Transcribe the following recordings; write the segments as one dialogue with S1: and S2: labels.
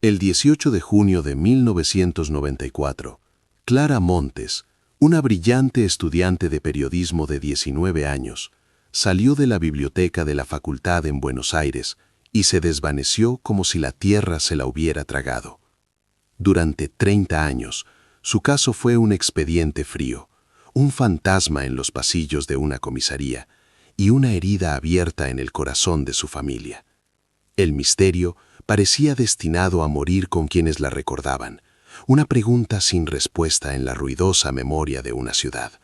S1: El 18 de junio de 1994, Clara Montes, una brillante estudiante de periodismo de 19 años, salió de la biblioteca de la facultad en Buenos Aires y se desvaneció como si la tierra se la hubiera tragado. Durante 30 años, su caso fue un expediente frío, un fantasma en los pasillos de una comisaría y una herida abierta en el corazón de su familia. El misterio parecía destinado a morir con quienes la recordaban, una pregunta sin respuesta en la ruidosa memoria de una ciudad.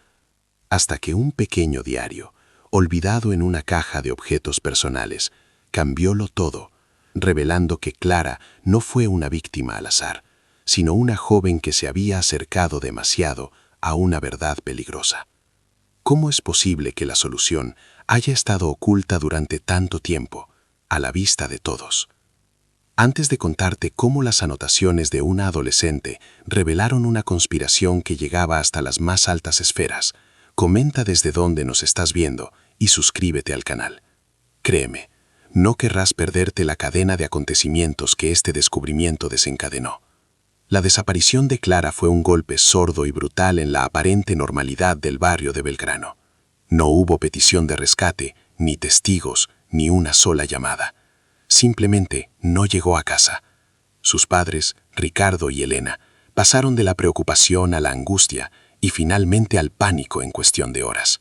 S1: Hasta que un pequeño diario, olvidado en una caja de objetos personales, cambiólo todo, revelando que Clara no fue una víctima al azar, sino una joven que se había acercado demasiado a una verdad peligrosa. ¿Cómo es posible que la solución haya estado oculta durante tanto tiempo, a la vista de todos? Antes de contarte cómo las anotaciones de una adolescente revelaron una conspiración que llegaba hasta las más altas esferas, comenta desde dónde nos estás viendo y suscríbete al canal. Créeme, no querrás perderte la cadena de acontecimientos que este descubrimiento desencadenó. La desaparición de Clara fue un golpe sordo y brutal en la aparente normalidad del barrio de Belgrano. No hubo petición de rescate, ni testigos, ni una sola llamada. Simplemente no llegó a casa. Sus padres, Ricardo y Elena, pasaron de la preocupación a la angustia y finalmente al pánico en cuestión de horas.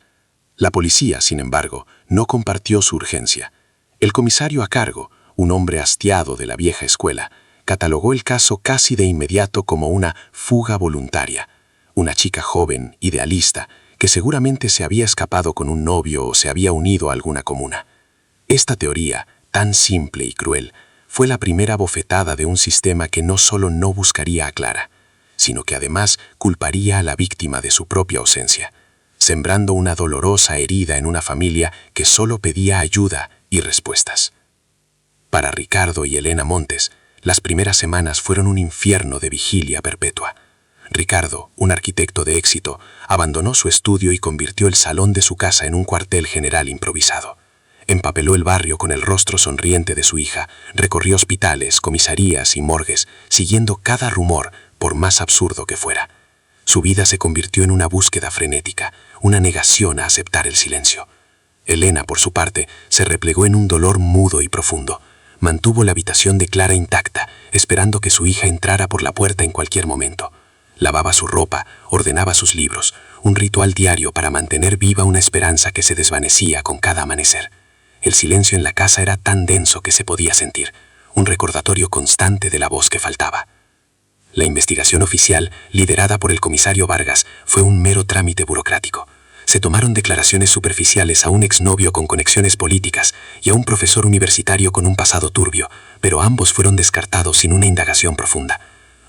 S1: La policía, sin embargo, no compartió su urgencia. El comisario a cargo, un hombre hastiado de la vieja escuela, catalogó el caso casi de inmediato como una fuga voluntaria. Una chica joven, idealista, que seguramente se había escapado con un novio o se había unido a alguna comuna. Esta teoría, tan simple y cruel, fue la primera bofetada de un sistema que no solo no buscaría a Clara, sino que además culparía a la víctima de su propia ausencia, sembrando una dolorosa herida en una familia que solo pedía ayuda y respuestas. Para Ricardo y Elena Montes, las primeras semanas fueron un infierno de vigilia perpetua. Ricardo, un arquitecto de éxito, abandonó su estudio y convirtió el salón de su casa en un cuartel general improvisado. Empapeló el barrio con el rostro sonriente de su hija, recorrió hospitales, comisarías y morgues, siguiendo cada rumor, por más absurdo que fuera. Su vida se convirtió en una búsqueda frenética, una negación a aceptar el silencio. Elena, por su parte, se replegó en un dolor mudo y profundo. Mantuvo la habitación de Clara intacta, esperando que su hija entrara por la puerta en cualquier momento. Lavaba su ropa, ordenaba sus libros, un ritual diario para mantener viva una esperanza que se desvanecía con cada amanecer. El silencio en la casa era tan denso que se podía sentir, un recordatorio constante de la voz que faltaba. La investigación oficial, liderada por el comisario Vargas, fue un mero trámite burocrático. Se tomaron declaraciones superficiales a un exnovio con conexiones políticas y a un profesor universitario con un pasado turbio, pero ambos fueron descartados sin una indagación profunda.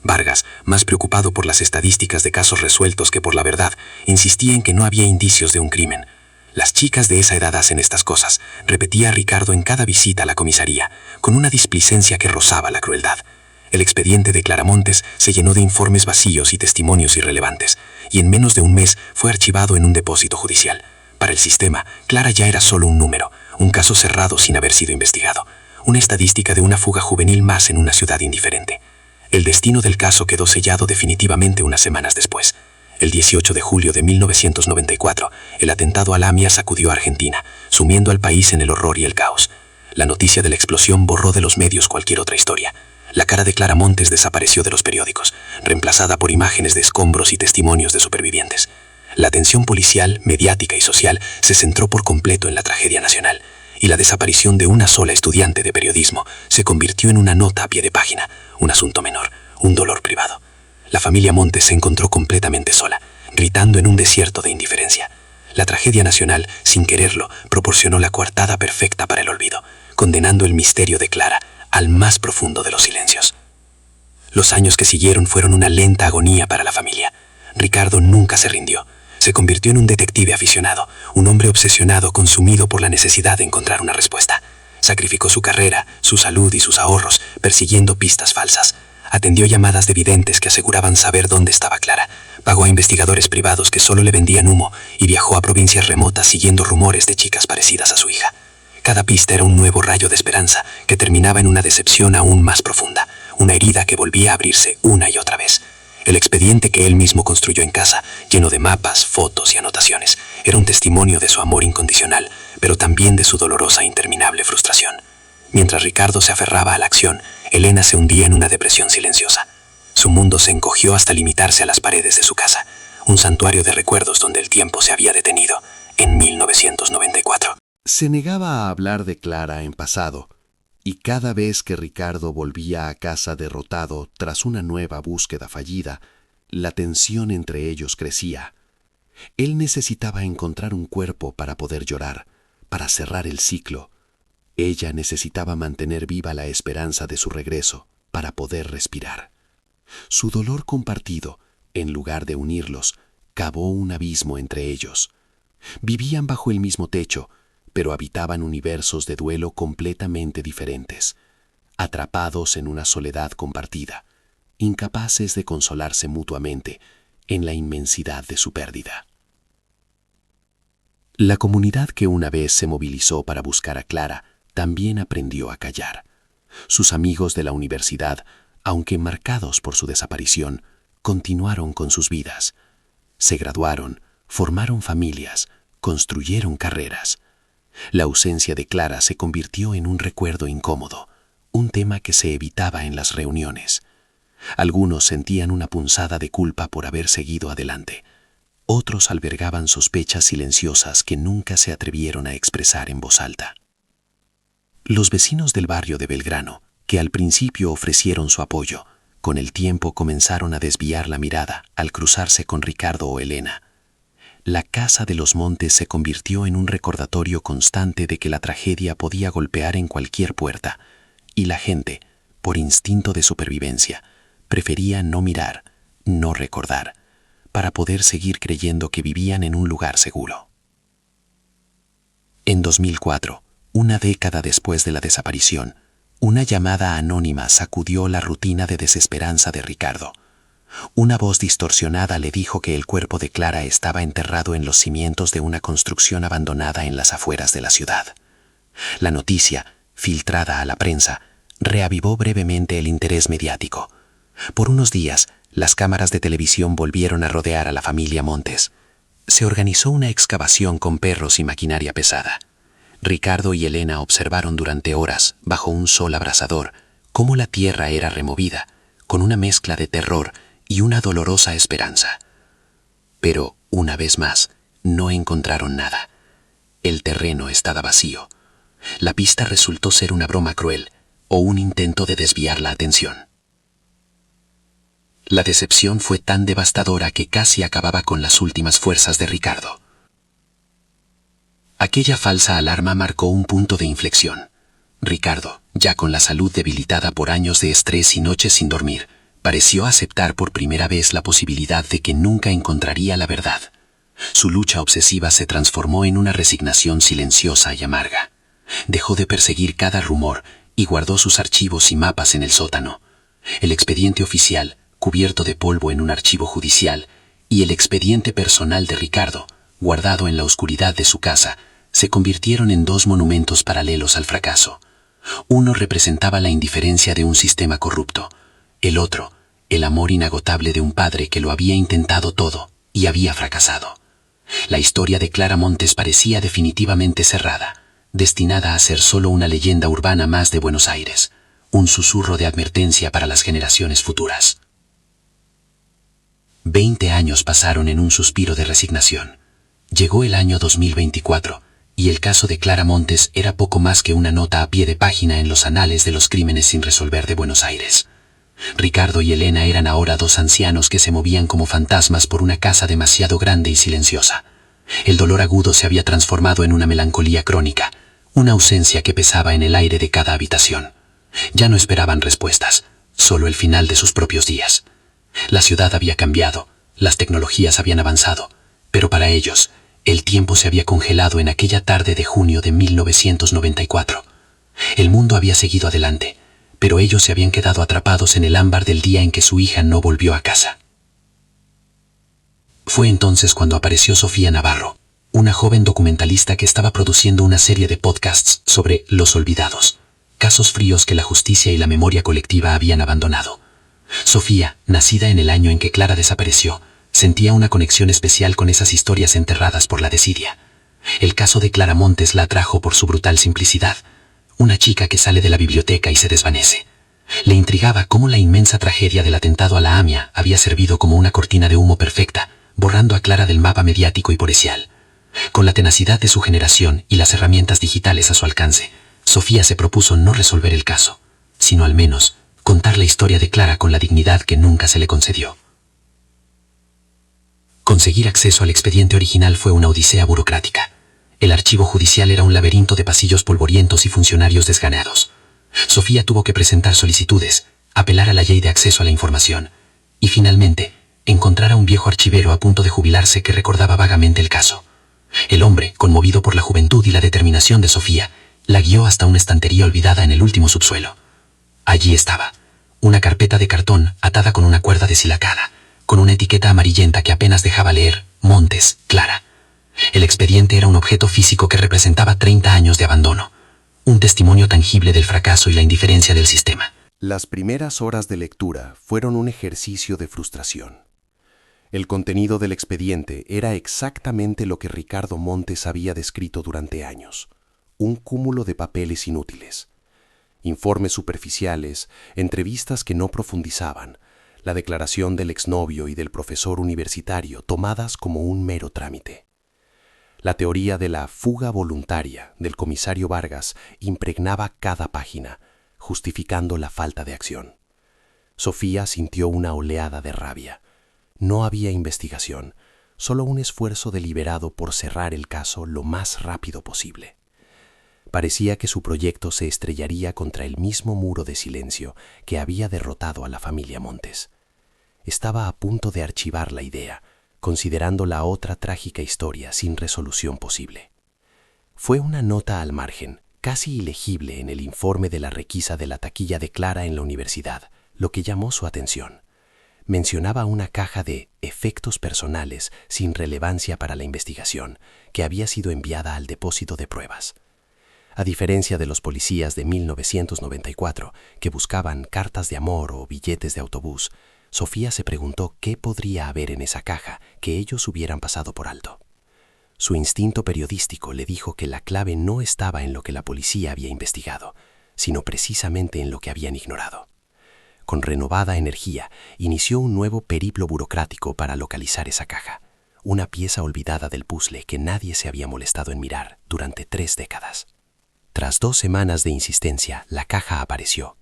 S1: Vargas, más preocupado por las estadísticas de casos resueltos que por la verdad, insistía en que no había indicios de un crimen. Las chicas de esa edad hacen estas cosas, repetía Ricardo en cada visita a la comisaría, con una displicencia que rozaba la crueldad. El expediente de Clara Montes se llenó de informes vacíos y testimonios irrelevantes, y en menos de un mes fue archivado en un depósito judicial. Para el sistema, Clara ya era solo un número, un caso cerrado sin haber sido investigado, una estadística de una fuga juvenil más en una ciudad indiferente. El destino del caso quedó sellado definitivamente unas semanas después. El 18 de julio de 1994, el atentado al AMIA sacudió a Argentina, sumiendo al país en el horror y el caos. La noticia de la explosión borró de los medios cualquier otra historia. La cara de Clara Montes desapareció de los periódicos, reemplazada por imágenes de escombros y testimonios de supervivientes. La atención policial, mediática y social se centró por completo en la tragedia nacional, y la desaparición de una sola estudiante de periodismo se convirtió en una nota a pie de página, un asunto menor, un dolor privado. La familia Montes se encontró completamente sola, gritando en un desierto de indiferencia. La tragedia nacional, sin quererlo, proporcionó la coartada perfecta para el olvido, condenando el misterio de Clara al más profundo de los silencios. Los años que siguieron fueron una lenta agonía para la familia. Ricardo nunca se rindió. Se convirtió en un detective aficionado, un hombre obsesionado, consumido por la necesidad de encontrar una respuesta. Sacrificó su carrera, su salud y sus ahorros, persiguiendo pistas falsas. Atendió llamadas de videntes que aseguraban saber dónde estaba Clara. Pagó a investigadores privados que solo le vendían humo y viajó a provincias remotas siguiendo rumores de chicas parecidas a su hija. Cada pista era un nuevo rayo de esperanza que terminaba en una decepción aún más profunda,
S2: una herida que volvía a abrirse una y otra vez. El expediente que él mismo construyó en casa, lleno de mapas, fotos y anotaciones, era un testimonio de su amor incondicional, pero también de su dolorosa e interminable frustración. Mientras Ricardo se aferraba a la acción, Elena se hundía en una depresión silenciosa. Su mundo se encogió hasta limitarse a las paredes de su casa, un santuario de recuerdos donde el tiempo se había detenido, en 1994.
S1: Se negaba a hablar de Clara en pasado, y cada vez que Ricardo volvía a casa derrotado tras una nueva búsqueda fallida, la tensión entre ellos crecía. Él necesitaba encontrar un cuerpo para poder llorar, para cerrar el ciclo. Ella necesitaba mantener viva la esperanza de su regreso para poder respirar. Su dolor compartido, en lugar de unirlos, cavó un abismo entre ellos. Vivían bajo el mismo techo, pero habitaban universos de duelo completamente diferentes, atrapados en una soledad compartida, incapaces de consolarse mutuamente en la inmensidad de su pérdida. La comunidad que una vez se movilizó para buscar a Clara también aprendió a callar. Sus amigos de la universidad, aunque marcados por su desaparición, continuaron con sus vidas. Se graduaron, formaron familias, construyeron carreras. La ausencia de Clara se convirtió en un recuerdo incómodo, un tema que se evitaba en las reuniones. Algunos sentían una punzada de culpa por haber seguido adelante. Otros albergaban sospechas silenciosas que nunca se atrevieron a expresar en voz alta. Los vecinos del barrio de Belgrano, que al principio ofrecieron su apoyo, con el tiempo comenzaron a desviar la mirada al cruzarse con Ricardo o Elena. La Casa de los Montes se convirtió en un recordatorio constante de que la tragedia podía golpear en cualquier puerta, y la gente, por instinto de supervivencia, prefería no mirar, no recordar, para poder seguir creyendo que vivían en un lugar seguro. En 2004, una década después de la desaparición, una llamada anónima sacudió la rutina de desesperanza de Ricardo. Una voz distorsionada le dijo que el cuerpo de Clara estaba enterrado en los cimientos de una construcción abandonada en las afueras de la ciudad. La noticia, filtrada a la prensa, reavivó brevemente el interés mediático. Por unos días, las cámaras de televisión volvieron a rodear a la familia Montes. Se organizó una excavación con perros y maquinaria pesada. Ricardo y Elena observaron durante horas, bajo un sol abrasador, cómo la tierra era removida, con una mezcla de terror y una dolorosa esperanza. Pero, una vez más, no encontraron nada. El terreno estaba vacío. La pista resultó ser una broma cruel o un intento de desviar la atención. La decepción fue tan devastadora que casi acababa con las últimas fuerzas de Ricardo. Aquella falsa alarma marcó un punto de inflexión. Ricardo, ya con la salud debilitada por años de estrés y noches sin dormir, pareció aceptar por primera vez la posibilidad de que nunca encontraría la verdad. Su lucha obsesiva se transformó en una resignación silenciosa y amarga. Dejó de perseguir cada rumor y guardó sus archivos y mapas en el sótano. El expediente oficial, cubierto de polvo en un archivo judicial, y el expediente personal de Ricardo, guardado en la oscuridad de su casa, se convirtieron en dos monumentos paralelos al fracaso. Uno representaba la indiferencia de un sistema corrupto. El otro, el amor inagotable de un padre que lo había intentado todo y había fracasado. La historia de Clara Montes parecía definitivamente cerrada, destinada a ser solo una leyenda urbana más de Buenos Aires, un susurro de advertencia para las generaciones futuras. 20 años pasaron en un suspiro de resignación. Llegó el año 2024, y el caso de Clara Montes era poco más que una nota a pie de página en los anales de los crímenes sin resolver de Buenos Aires. Ricardo y Elena eran ahora dos ancianos que se movían como fantasmas por una casa demasiado grande y silenciosa. El dolor agudo se había transformado en una melancolía crónica, una ausencia que pesaba en el aire de cada habitación. Ya no esperaban respuestas, solo el final de sus propios días. La ciudad había cambiado, las tecnologías habían avanzado, pero para ellos, el tiempo se había congelado en aquella tarde de junio de 1994. El mundo había seguido adelante, pero ellos se habían quedado atrapados en el ámbar del día en que su hija no volvió a casa. Fue entonces cuando apareció Sofía Navarro, una joven documentalista que estaba produciendo una serie de podcasts sobre Los Olvidados.
S2: casos fríos que la justicia y la memoria colectiva habían abandonado. Sofía, nacida en el año en que Clara desapareció, sentía una conexión especial con esas historias enterradas por la desidia. El caso de Clara Montes la atrajo por su brutal simplicidad. Una chica que sale de la biblioteca y se desvanece. Le intrigaba cómo la inmensa tragedia del atentado a la AMIA había servido como una cortina de humo perfecta, borrando a Clara del mapa mediático y policial. Con la tenacidad de su generación y las herramientas digitales a su alcance, Sofía se propuso no resolver el caso, sino al menos contar la historia de Clara con la dignidad que nunca se le concedió. Conseguir acceso al expediente original fue una odisea burocrática. El archivo judicial era un laberinto de pasillos polvorientos y funcionarios desganados. Sofía tuvo que presentar solicitudes, apelar a la ley de acceso a la información y, finalmente, encontrar a un viejo archivero a punto de jubilarse que recordaba vagamente el caso. El hombre, conmovido por la juventud y la determinación de Sofía, la guió hasta una estantería olvidada en el último subsuelo. Allí estaba, una carpeta de cartón atada con una cuerda deshilacada, con una etiqueta amarillenta que apenas dejaba leer Montes, Clara. El expediente era un objeto físico que representaba 30 años de abandono, un testimonio tangible del fracaso y la indiferencia del sistema.
S1: Las primeras horas de lectura fueron un ejercicio de frustración. El contenido del expediente era exactamente lo que Ricardo Montes había descrito durante años: un cúmulo de papeles inútiles. Informes superficiales, entrevistas que no profundizaban, la declaración del exnovio y del profesor universitario tomadas como un mero trámite. La teoría de la fuga voluntaria del comisario Vargas impregnaba cada página, justificando la falta de acción. Sofía sintió una oleada de rabia. No había investigación, solo un esfuerzo deliberado por cerrar el caso lo más rápido posible. Parecía que su proyecto se estrellaría contra el mismo muro de silencio que había derrotado a la familia Montes. Estaba a punto de archivar la idea, considerando la otra trágica historia sin resolución posible. Fue una nota al margen, casi ilegible en el informe de la requisa de la taquilla de Clara en la universidad, lo que llamó su atención. Mencionaba una caja de efectos personales sin relevancia para la investigación, que había sido enviada al depósito de pruebas. A diferencia de los policías de 1994, que buscaban cartas de amor o billetes de autobús, Sofía se preguntó qué podría haber en esa caja que ellos hubieran pasado por alto. Su instinto periodístico le dijo que la clave no estaba en lo que la policía había investigado, sino precisamente en lo que habían ignorado. Con renovada energía, inició un nuevo periplo burocrático para localizar esa caja, una pieza olvidada del puzzle que nadie se había molestado en mirar durante 3 décadas. Tras 2 semanas de insistencia, la caja apareció.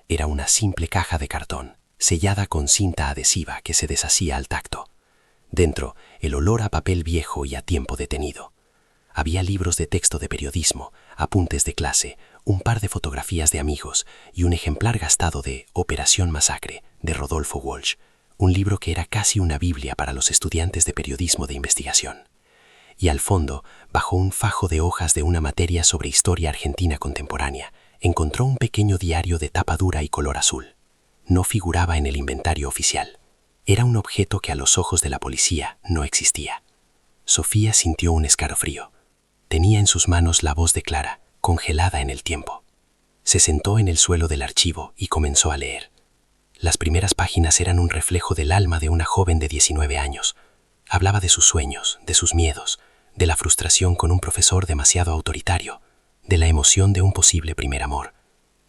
S1: Era una simple caja de cartón, sellada con cinta adhesiva que se deshacía al tacto. Dentro, el olor a papel viejo y a tiempo detenido. Había libros de texto de periodismo, apuntes de clase, un par de fotografías de amigos y un ejemplar gastado de Operación Masacre, de Rodolfo Walsh, un libro que era casi una biblia para los estudiantes de periodismo de investigación. Y al fondo, bajo un fajo de hojas de una materia sobre historia argentina contemporánea, encontró un pequeño diario de tapa dura y color azul. No figuraba en el inventario oficial. Era un objeto que a los ojos de la policía no existía. Sofía sintió un escalofrío. Tenía en sus manos la voz de Clara, congelada en el tiempo. Se sentó en el suelo del archivo y comenzó a leer. Las primeras páginas eran un reflejo del alma de una joven de 19 años. Hablaba de sus sueños, de sus miedos, de la frustración con un profesor demasiado autoritario, de la emoción de un posible primer amor,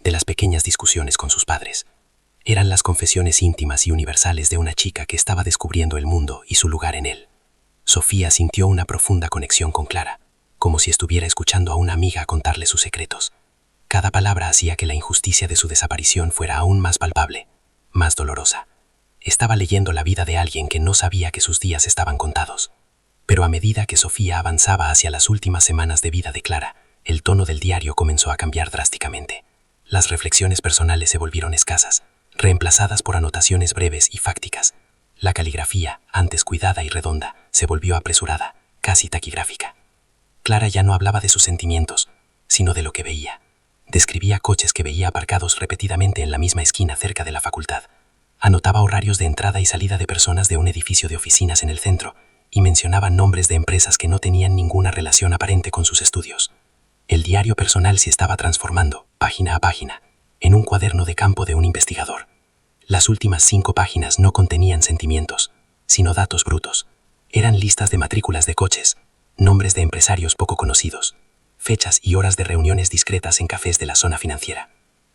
S1: de las pequeñas discusiones con sus padres. Eran las confesiones íntimas y universales de una chica que estaba descubriendo el mundo y su lugar en él. Sofía sintió una profunda conexión con Clara, como si estuviera escuchando a una amiga contarle sus secretos. Cada palabra hacía que la injusticia de su desaparición fuera aún más palpable, más dolorosa. Estaba leyendo la vida de alguien que no sabía que sus días estaban contados. Pero a medida que Sofía avanzaba hacia las últimas semanas de vida de Clara, el tono del diario comenzó a cambiar drásticamente. Las reflexiones personales se volvieron escasas, reemplazadas por anotaciones breves y fácticas. La caligrafía, antes cuidada y redonda, se volvió apresurada, casi taquigráfica. Clara ya no hablaba de sus sentimientos, sino de lo que veía. Describía coches que veía aparcados repetidamente en la misma esquina cerca de la facultad. Anotaba horarios de entrada y salida de personas de un edificio de oficinas en el centro y mencionaba nombres de empresas que no tenían ninguna relación aparente con sus estudios.
S2: El diario personal se estaba transformando, página a página, en un cuaderno de campo de un investigador. Las últimas 5 páginas no contenían sentimientos, sino datos brutos. Eran listas de matrículas de coches, nombres de empresarios poco conocidos, fechas y horas de reuniones discretas en cafés de la zona financiera.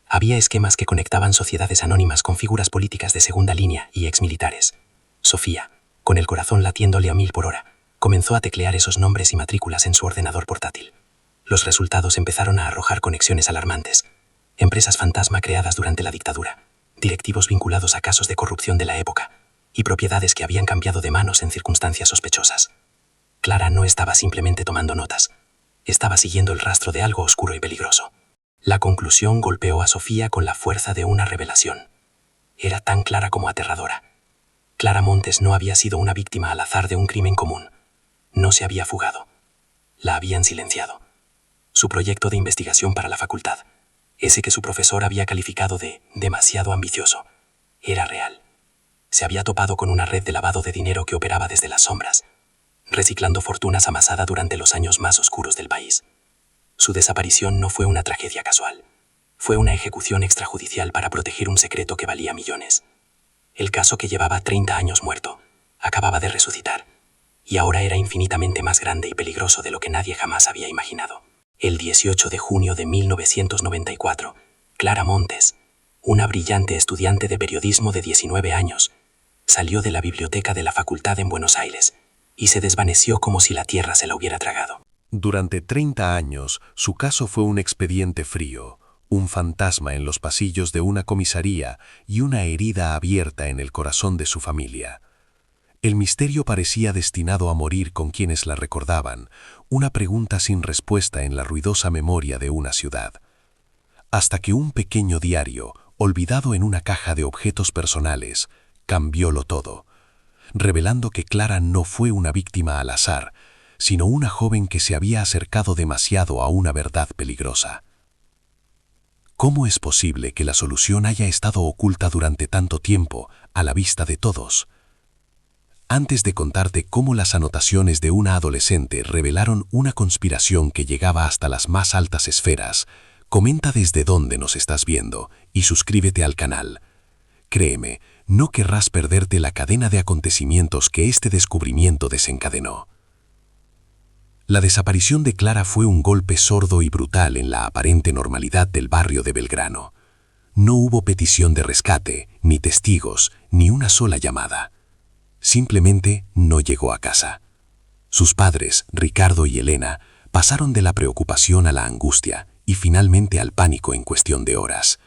S2: Había esquemas que conectaban sociedades anónimas con figuras políticas de segunda línea y exmilitares. Sofía, con el corazón latiéndole a 1000 por hora, comenzó a teclear esos nombres y matrículas en su ordenador portátil. Los resultados empezaron a arrojar conexiones alarmantes. Empresas fantasma creadas durante la dictadura, directivos vinculados a casos de corrupción de la época y propiedades que habían cambiado de manos en circunstancias sospechosas. Clara no estaba simplemente tomando notas. Estaba siguiendo el rastro de algo oscuro y peligroso. La conclusión golpeó a Sofía con la fuerza de una revelación. Era tan clara como aterradora. Clara Montes no había sido una víctima al azar de un crimen común. No se había fugado. La habían silenciado. Su proyecto de investigación para la facultad, ese que su profesor había calificado de demasiado ambicioso, era real. Se había topado con una red de lavado de dinero que operaba desde las sombras, reciclando fortunas amasadas durante los años más oscuros del país. Su desaparición no fue una tragedia casual. Fue una ejecución extrajudicial para proteger un secreto que valía millones. El caso, que llevaba 30 años muerto, acababa de resucitar, y ahora era infinitamente más grande y peligroso de lo que nadie jamás había imaginado. El 18 de junio de 1994, Clara Montes, una brillante estudiante de periodismo de 19 años, salió de la biblioteca de la facultad en Buenos Aires y se desvaneció como si la tierra se la hubiera tragado.
S1: Durante 30 años, su caso fue un expediente frío, un fantasma en los pasillos de una comisaría y una herida abierta en el corazón de su familia. El misterio parecía destinado a morir con quienes la recordaban, una pregunta sin respuesta en la ruidosa memoria de una ciudad. Hasta que un pequeño diario, olvidado en una caja de objetos personales, cambiólo todo, revelando que Clara no fue una víctima al azar, sino una joven que se había acercado demasiado a una verdad peligrosa. ¿Cómo es posible que la solución haya estado oculta durante tanto tiempo, a la vista de todos? Antes de contarte cómo las anotaciones de una adolescente revelaron una conspiración que llegaba hasta las más altas esferas, comenta desde dónde nos estás viendo y suscríbete al canal. Créeme, no querrás perderte la cadena de acontecimientos que este descubrimiento desencadenó. La desaparición de Clara fue un golpe sordo y brutal en la aparente normalidad del barrio de Belgrano. No hubo petición de rescate, ni testigos, ni una sola llamada. Simplemente no llegó a casa. Sus padres, Ricardo y Elena, pasaron de la preocupación a la angustia y finalmente al pánico en cuestión de horas.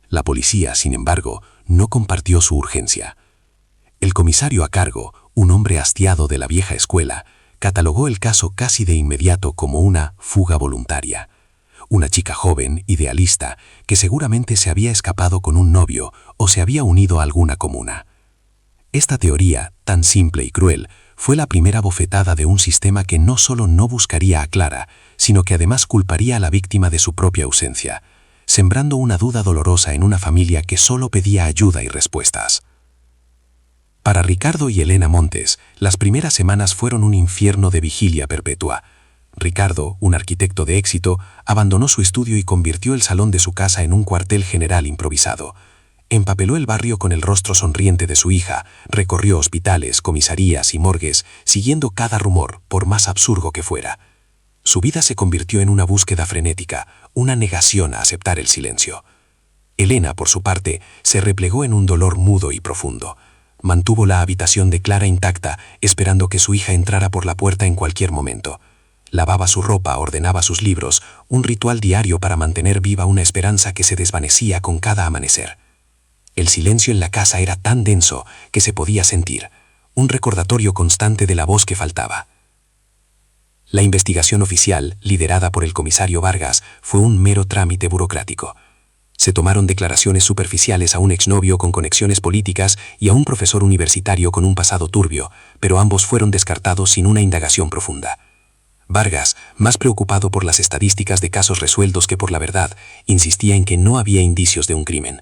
S1: La policía, sin embargo, no compartió su urgencia. El comisario a cargo, un hombre hastiado de la vieja escuela, catalogó el caso casi de inmediato como una fuga voluntaria. Una chica joven, idealista, que seguramente se había escapado con un novio o se había unido a alguna comuna. Esta teoría, tan simple y cruel, fue la primera bofetada de un sistema que no solo no buscaría a Clara, sino que además culparía a la víctima de su propia ausencia, sembrando una duda dolorosa en una familia que solo pedía ayuda y respuestas. Para Ricardo y Elena Montes, las primeras semanas fueron un infierno de vigilia perpetua. Ricardo, un arquitecto de éxito, abandonó su estudio y convirtió el salón de su casa en un cuartel general improvisado. Empapeló el barrio con el rostro sonriente de su hija, recorrió hospitales, comisarías y morgues, siguiendo cada rumor, por más absurdo que fuera. Su vida se convirtió en una búsqueda frenética, una negación a aceptar el silencio. Elena, por su parte, se replegó en un dolor mudo y profundo. Mantuvo la habitación de Clara intacta, esperando que su hija entrara por la puerta en cualquier momento. Lavaba su ropa, ordenaba sus libros, un ritual diario para mantener viva una esperanza que se desvanecía con cada amanecer. El silencio en la casa era tan denso que se podía sentir, un recordatorio constante de la voz que faltaba. La investigación oficial, liderada por el comisario Vargas, fue un mero trámite burocrático. Se tomaron declaraciones superficiales a un exnovio con conexiones políticas y a un profesor universitario con un pasado turbio, pero ambos fueron descartados sin una indagación profunda. Vargas, más preocupado por las estadísticas de casos resueltos que por la verdad, insistía en que no había indicios de un crimen.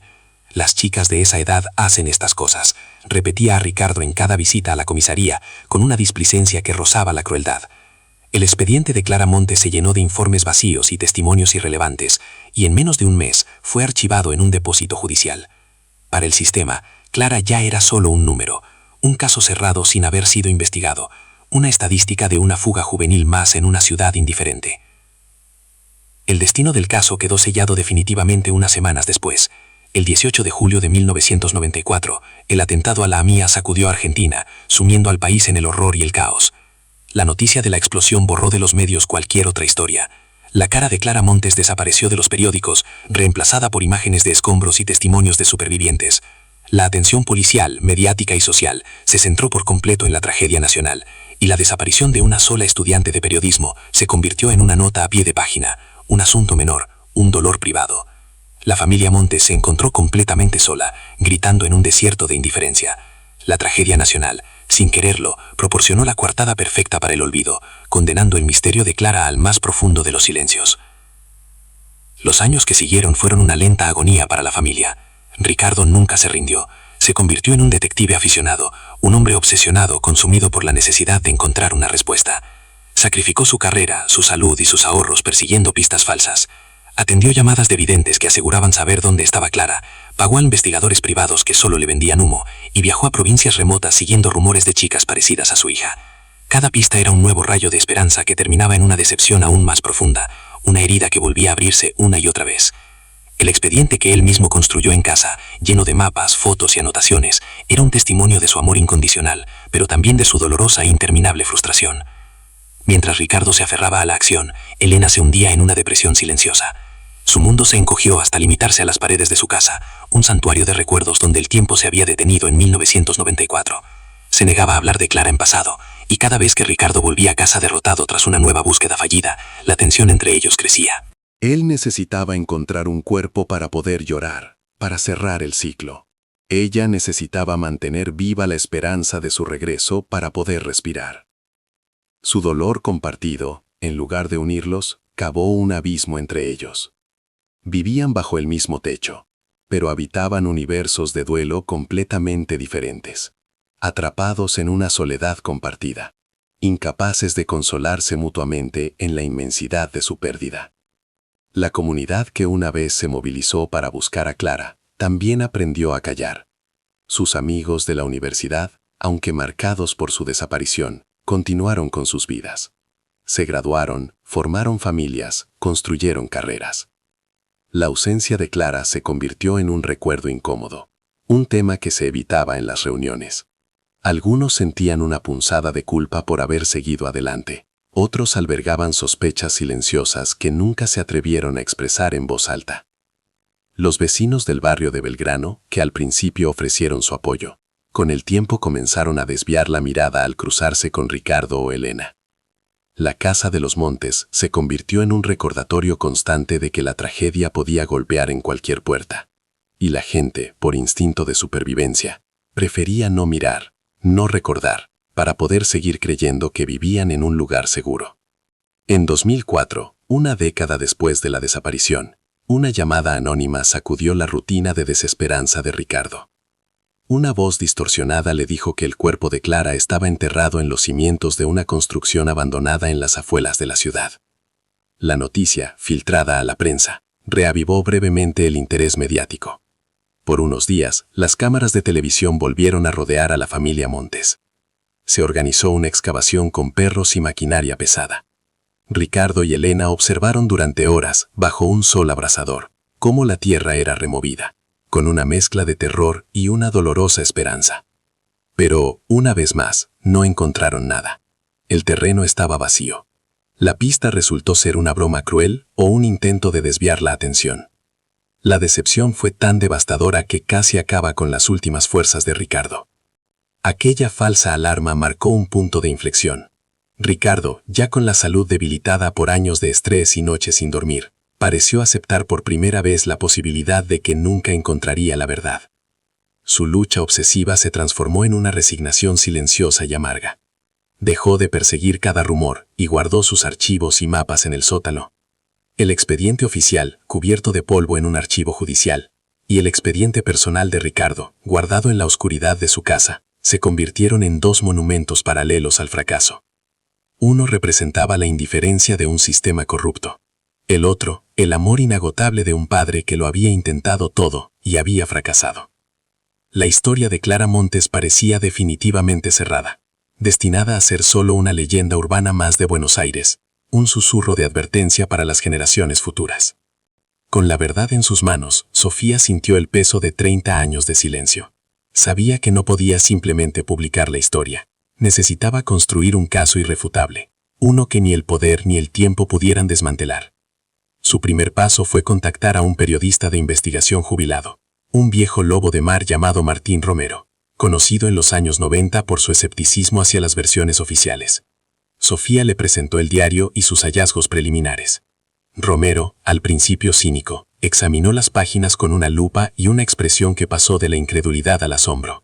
S1: «Las chicas de esa edad hacen estas cosas», repetía a Ricardo en cada visita a la comisaría, con una displicencia que rozaba la crueldad.
S2: El expediente de Clara Montes se llenó de informes vacíos y testimonios irrelevantes, y en menos de un mes fue archivado en un depósito judicial. Para el sistema, Clara ya era solo un número, un caso cerrado sin haber sido investigado, una estadística de una fuga juvenil más en una ciudad indiferente. El destino del caso quedó sellado definitivamente unas semanas después. El 18 de julio de 1994, el atentado a la AMIA sacudió a Argentina, sumiendo al país en el horror y el caos. La noticia de la explosión borró de los medios cualquier otra historia. La cara de Clara Montes desapareció de los periódicos, reemplazada por imágenes de escombros y testimonios de supervivientes. La atención policial, mediática y social se centró por completo en la tragedia nacional, y la desaparición de una sola estudiante de periodismo se convirtió en una nota a pie de página, un asunto menor, un dolor privado. La familia Montes se encontró completamente sola, gritando en un desierto de indiferencia. La tragedia nacional, sin quererlo, proporcionó la coartada perfecta para el olvido, condenando el misterio de Clara al más profundo de los silencios. Los años que siguieron fueron una lenta agonía para la familia. Ricardo nunca se rindió. Se convirtió en un detective aficionado, un hombre obsesionado, consumido por la necesidad de encontrar una respuesta. Sacrificó su carrera, su salud y sus ahorros persiguiendo pistas falsas. Atendió llamadas de videntes que aseguraban saber dónde estaba Clara, pagó a investigadores privados que solo le vendían humo y viajó a provincias remotas siguiendo rumores de chicas parecidas a su hija. Cada pista era un nuevo rayo de esperanza que terminaba en una decepción aún más profunda, una herida que volvía a abrirse una y otra vez. El expediente que él mismo construyó en casa, lleno de mapas, fotos y anotaciones, era un testimonio de su amor incondicional, pero también de su dolorosa e interminable frustración. Mientras Ricardo se aferraba a la acción, Elena se hundía en una depresión silenciosa. Su mundo se encogió hasta limitarse a las paredes de su casa, un santuario de recuerdos donde el tiempo se había detenido en 1994. Se negaba a hablar de Clara en pasado, y cada vez que Ricardo volvía a casa derrotado tras una nueva búsqueda fallida, la tensión entre ellos crecía.
S1: Él necesitaba encontrar un cuerpo para poder llorar, para cerrar el ciclo. Ella necesitaba mantener viva la esperanza de su regreso para poder respirar. Su dolor compartido, en lugar de unirlos, cavó un abismo entre ellos. Vivían bajo el mismo techo, pero habitaban universos de duelo completamente diferentes, atrapados en una soledad compartida, incapaces de consolarse mutuamente en la inmensidad de su pérdida. La comunidad que una vez se movilizó para buscar a Clara, también aprendió a callar. Sus amigos de la universidad, aunque marcados por su desaparición, continuaron con sus vidas. Se graduaron, formaron familias, construyeron carreras. La ausencia de Clara se convirtió en un recuerdo incómodo, un tema que se evitaba en las reuniones. Algunos sentían una punzada de culpa por haber seguido adelante. Otros albergaban sospechas silenciosas que nunca se atrevieron a expresar en voz alta. Los vecinos del barrio de Belgrano, que al principio ofrecieron su apoyo, con el tiempo comenzaron a desviar la mirada al cruzarse con Ricardo o Elena. La casa de los Montes se convirtió en un recordatorio constante de que la tragedia podía golpear en cualquier puerta. Y la gente, por instinto de supervivencia, prefería no mirar, no recordar, para poder seguir creyendo que vivían en un lugar seguro. En 2004, una década después de la desaparición, una llamada anónima sacudió la rutina de desesperanza de Ricardo. Una voz distorsionada le dijo que el cuerpo de Clara estaba enterrado en los cimientos de una construcción abandonada en las afueras de la ciudad. La noticia, filtrada a la prensa, reavivó brevemente el interés mediático. Por unos días, las cámaras de televisión volvieron a rodear a la familia Montes. Se organizó una excavación con perros y maquinaria pesada. Ricardo y Elena observaron durante horas, bajo un sol abrasador, cómo la tierra era removida, con una mezcla de terror y una dolorosa esperanza. Pero, una vez más, no encontraron nada. El terreno estaba vacío. La pista resultó ser una broma cruel o un intento de desviar la atención. La decepción fue tan devastadora que casi acaba con las últimas fuerzas de Ricardo. Aquella falsa alarma marcó un punto de inflexión. Ricardo, ya con la salud debilitada por años de estrés y noches sin dormir, pareció aceptar por primera vez la posibilidad de que nunca encontraría la verdad. Su lucha obsesiva se transformó en una resignación silenciosa y amarga. Dejó de perseguir cada rumor y guardó sus archivos y mapas en el sótano. El expediente oficial, cubierto de polvo en un archivo judicial, y el expediente personal de Ricardo, guardado en la oscuridad de su casa, se convirtieron en dos monumentos paralelos al fracaso.
S2: Uno representaba la indiferencia de un sistema corrupto. El otro, el amor inagotable de un padre que lo había intentado todo y había fracasado. La historia de Clara Montes parecía definitivamente cerrada, destinada a ser solo una leyenda urbana más de Buenos Aires, un susurro de advertencia para las generaciones futuras. Con la verdad en sus manos, Sofía sintió el peso de 30 años de silencio. Sabía que no podía simplemente publicar la historia. Necesitaba construir un caso irrefutable, uno que ni el poder ni el tiempo pudieran desmantelar. Su primer paso fue contactar a un periodista de investigación jubilado, un viejo lobo de mar llamado Martín Romero, conocido en los años 90 por su escepticismo hacia las versiones oficiales. Sofía le presentó el diario y sus hallazgos preliminares. Romero, al principio cínico, examinó las páginas con una lupa y una expresión que pasó de la incredulidad al asombro.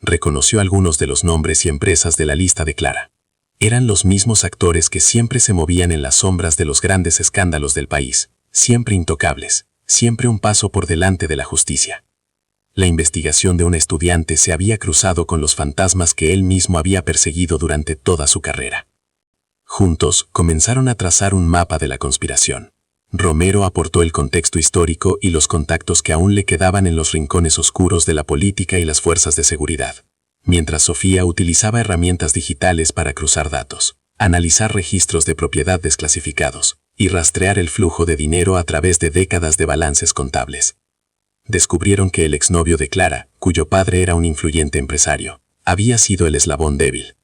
S2: Reconoció algunos de los nombres y empresas de la lista de Clara. Eran los mismos actores que siempre se movían en las sombras de los grandes escándalos del país, siempre intocables, siempre un paso por delante de la justicia. La investigación de un estudiante se había cruzado con los fantasmas que él mismo había perseguido durante toda su carrera. Juntos comenzaron a trazar un mapa de la conspiración. Romero aportó el contexto histórico y los contactos que aún le quedaban en los rincones oscuros de la política y las fuerzas de seguridad, mientras Sofía utilizaba herramientas digitales para cruzar datos, analizar registros de propiedad desclasificados y rastrear el flujo de dinero a través de décadas de balances contables. Descubrieron que el exnovio de Clara, cuyo padre era un influyente empresario, había sido el eslabón débil.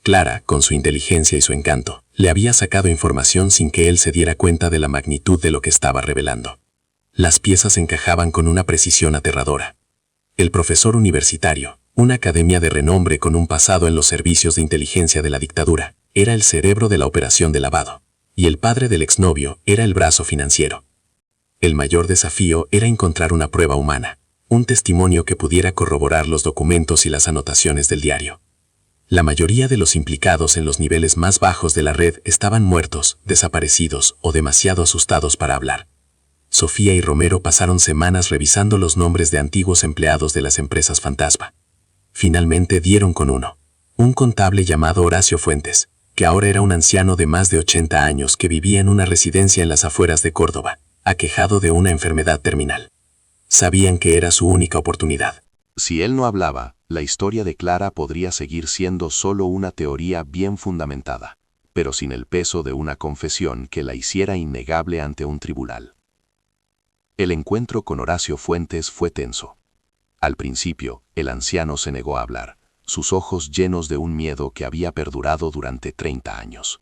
S2: Clara, con su inteligencia y su encanto, le había sacado información sin que él se diera cuenta de la magnitud de lo que estaba revelando. Las piezas encajaban con una precisión aterradora. El profesor universitario, una academia de renombre con un pasado en los servicios de inteligencia de la dictadura, era el cerebro de la operación de lavado, y el padre del exnovio era el brazo financiero. El mayor desafío era encontrar una prueba humana, un testimonio que pudiera corroborar los documentos y las anotaciones del diario. La mayoría de los implicados en los niveles más bajos de la red estaban muertos, desaparecidos o demasiado asustados para hablar. Sofía y Romero pasaron semanas revisando los nombres de antiguos empleados de las empresas fantasma. Finalmente dieron con uno, un contable llamado Horacio Fuentes, que ahora era un anciano de más de 80 años que vivía en una residencia en las afueras de Córdoba, aquejado de una enfermedad terminal. Sabían que era su única oportunidad.
S1: Si él no hablaba, la historia de Clara podría seguir siendo solo una teoría bien fundamentada, pero sin el peso de una confesión que la hiciera innegable ante un tribunal. El encuentro con Horacio Fuentes fue tenso. Al principio, el anciano se negó a hablar, sus ojos llenos de un miedo que había perdurado durante 30 años.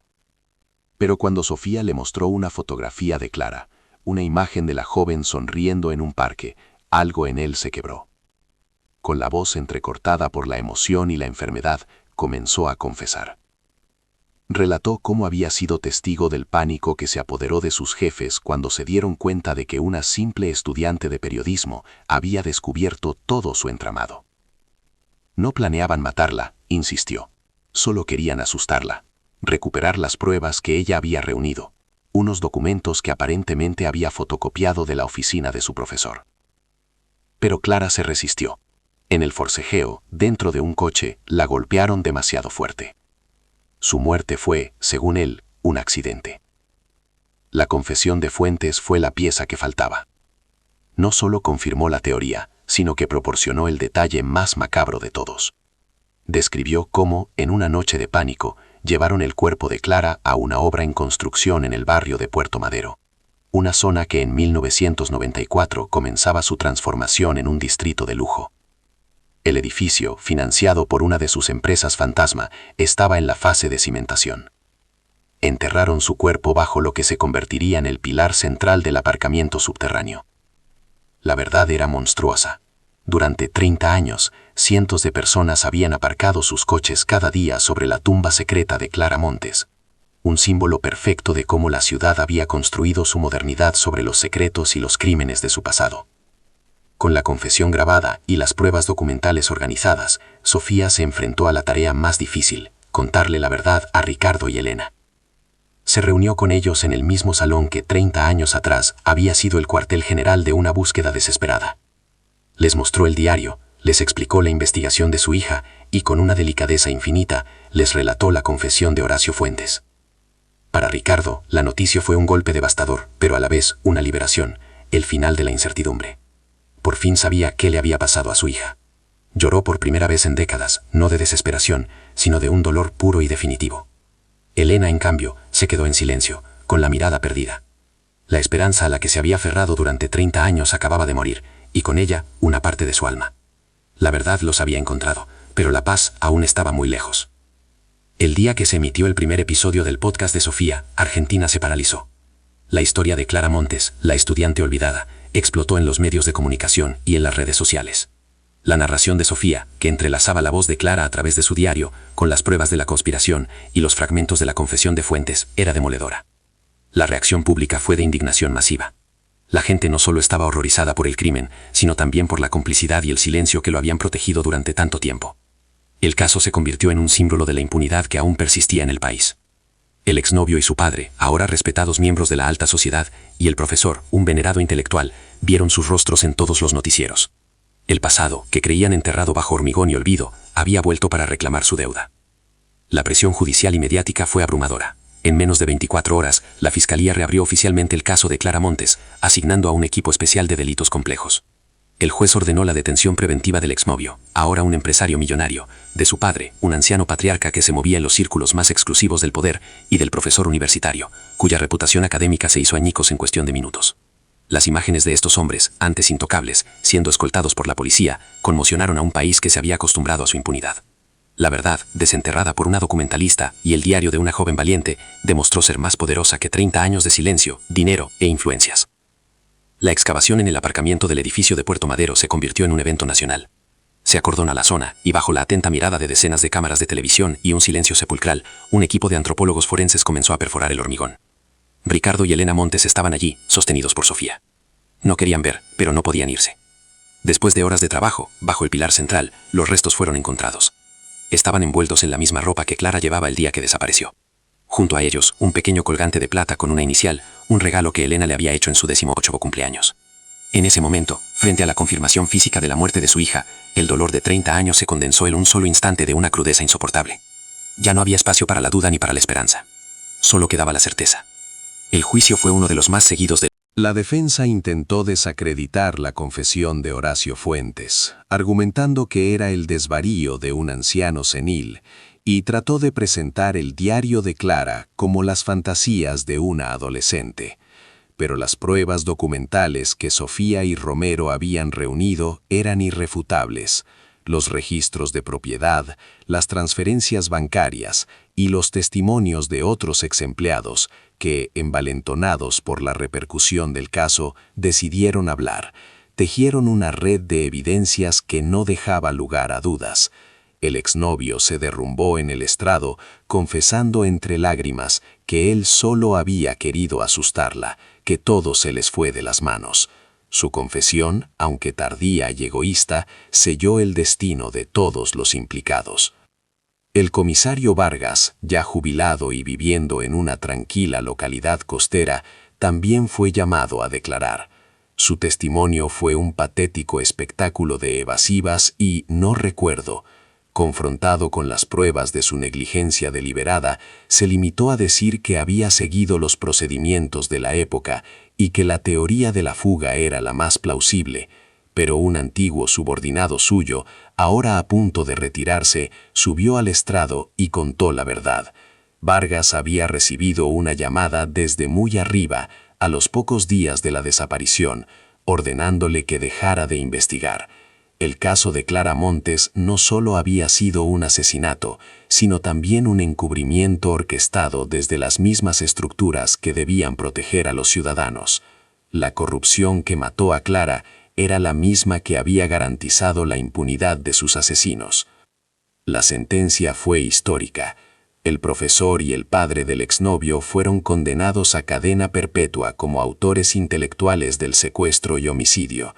S1: Pero cuando Sofía le mostró una fotografía de Clara, una imagen de la joven sonriendo en un parque, algo en él se quebró. Con la voz entrecortada por la emoción y la enfermedad, comenzó a confesar. Relató cómo había sido testigo del pánico que se apoderó de sus jefes cuando se dieron cuenta de que una simple estudiante de periodismo había descubierto todo su entramado. No planeaban matarla, insistió. Solo querían asustarla, recuperar las pruebas que ella había reunido, unos documentos que aparentemente había fotocopiado de la oficina de su profesor. Pero Clara se resistió. En el forcejeo, dentro de un coche, la golpearon demasiado fuerte. Su muerte fue, según él, un accidente. La confesión de Fuentes fue la pieza que faltaba. No solo confirmó la teoría, sino que proporcionó el detalle más macabro de todos. Describió cómo, en una noche de pánico, llevaron el cuerpo de Clara a una obra en construcción en el barrio de Puerto Madero, una zona que en 1994 comenzaba su transformación en un distrito de lujo. El edificio, financiado por una de sus empresas fantasma, estaba en la fase de cimentación. Enterraron su cuerpo bajo lo que se convertiría en el pilar central del aparcamiento subterráneo. La verdad era monstruosa. Durante 30 años, cientos de personas habían aparcado sus coches cada día sobre la tumba secreta de Clara Montes, un símbolo perfecto de cómo la ciudad había construido su modernidad sobre los secretos y los crímenes de su pasado. Con la confesión grabada y las pruebas documentales organizadas, Sofía se enfrentó a la tarea más difícil, contarle la verdad a Ricardo y Elena. Se reunió con ellos en el mismo salón que 30 años atrás había sido el cuartel general de una búsqueda desesperada. Les mostró el diario, les explicó la investigación de su hija
S2: y con una delicadeza infinita les relató la confesión de Horacio Fuentes. Para Ricardo, la noticia fue un golpe devastador, pero a la vez una liberación, el final de la incertidumbre. Por fin sabía qué le había pasado a su hija. Lloró por primera vez en décadas, no de desesperación, sino de un dolor puro y definitivo. Elena, en cambio, se quedó en silencio, con la mirada perdida. La esperanza a la que se había aferrado durante 30 años acababa de morir, y con ella una parte de su alma. La verdad los había encontrado, pero la paz aún estaba muy lejos. El día que se emitió el primer episodio del podcast de Sofía, Argentina se paralizó. La historia de Clara Montes, la estudiante olvidada, explotó en los medios de comunicación y en las redes sociales. La narración de Sofía, que entrelazaba la voz de Clara a través de su diario, con las pruebas de la conspiración y los fragmentos de la confesión de Fuentes, era demoledora. La reacción pública fue de indignación masiva. La gente no solo estaba horrorizada por el crimen, sino también por la complicidad y el silencio que lo habían protegido durante tanto tiempo. El caso se convirtió en un símbolo de la impunidad que aún persistía en el país. El exnovio y su padre, ahora respetados miembros de la alta sociedad, y el profesor, un venerado intelectual, vieron sus rostros en todos los noticieros. El pasado, que creían enterrado bajo hormigón y olvido, había vuelto para reclamar su deuda. La presión judicial y mediática fue abrumadora. En menos de 24 horas, la Fiscalía reabrió oficialmente el caso de Clara Montes, asignando a un equipo especial de delitos complejos. El juez ordenó la detención preventiva del exnovio, ahora un empresario millonario, de su padre, un anciano patriarca que se movía en los círculos más exclusivos del poder, y del profesor universitario, cuya reputación académica se hizo añicos en cuestión de minutos. Las imágenes de estos hombres, antes intocables, siendo escoltados por la policía, conmocionaron a un país que se había acostumbrado a su impunidad. La verdad, desenterrada por una documentalista y el diario de una joven valiente, demostró ser más poderosa que 30 años de silencio, dinero e influencias. La excavación en el aparcamiento del edificio de Puerto Madero se convirtió en un evento nacional. Se acordona la zona, y bajo la atenta mirada de decenas de cámaras de televisión y un silencio sepulcral, un equipo de antropólogos forenses comenzó a perforar el hormigón. Ricardo y Elena Montes estaban allí, sostenidos por Sofía. No querían ver, pero no podían irse. Después de horas de trabajo, bajo el pilar central, los restos fueron encontrados. Estaban envueltos en la misma ropa que Clara llevaba el día que desapareció. Junto a ellos, un pequeño colgante de plata con una inicial, un regalo que Elena le había hecho en su 18º cumpleaños. En ese momento, frente a la confirmación física de la muerte de su hija, el dolor de 30 años se condensó en un solo instante de una crudeza insoportable. Ya no había espacio para la duda ni para la esperanza. Solo quedaba la certeza. El juicio fue uno de los más seguidos de...
S1: La defensa intentó desacreditar la confesión de Horacio Fuentes, argumentando que era el desvarío de un anciano senil, y trató de presentar el diario de Clara como las fantasías de una adolescente. Pero las pruebas documentales que Sofía y Romero habían reunido eran irrefutables. Los registros de propiedad, las transferencias bancarias y los testimonios de otros exempleados que, envalentonados por la repercusión del caso, decidieron hablar, tejieron una red de evidencias que no dejaba lugar a dudas. El exnovio se derrumbó en el estrado, confesando entre lágrimas que él solo había querido asustarla, que todo se les fue de las manos. Su confesión, aunque tardía y egoísta, selló el destino de todos los implicados. El comisario Vargas, ya jubilado y viviendo en una tranquila localidad costera, también fue llamado a declarar. Su testimonio fue un patético espectáculo de evasivas y no recuerdo. Confrontado con las pruebas de su negligencia deliberada, se limitó a decir que había seguido los procedimientos de la época y que la teoría de la fuga era la más plausible, pero un antiguo subordinado suyo, ahora a punto de retirarse, subió al estrado y contó la verdad. Vargas había recibido una llamada desde muy arriba, a los pocos días de la desaparición, ordenándole que dejara de investigar. El caso de Clara Montes no solo había sido un asesinato, sino también un encubrimiento orquestado desde las mismas estructuras que debían proteger a los ciudadanos. La corrupción que mató a Clara era la misma que había garantizado la impunidad de sus asesinos. La sentencia fue histórica. El profesor y el padre del exnovio fueron condenados a cadena perpetua como autores intelectuales del secuestro y homicidio.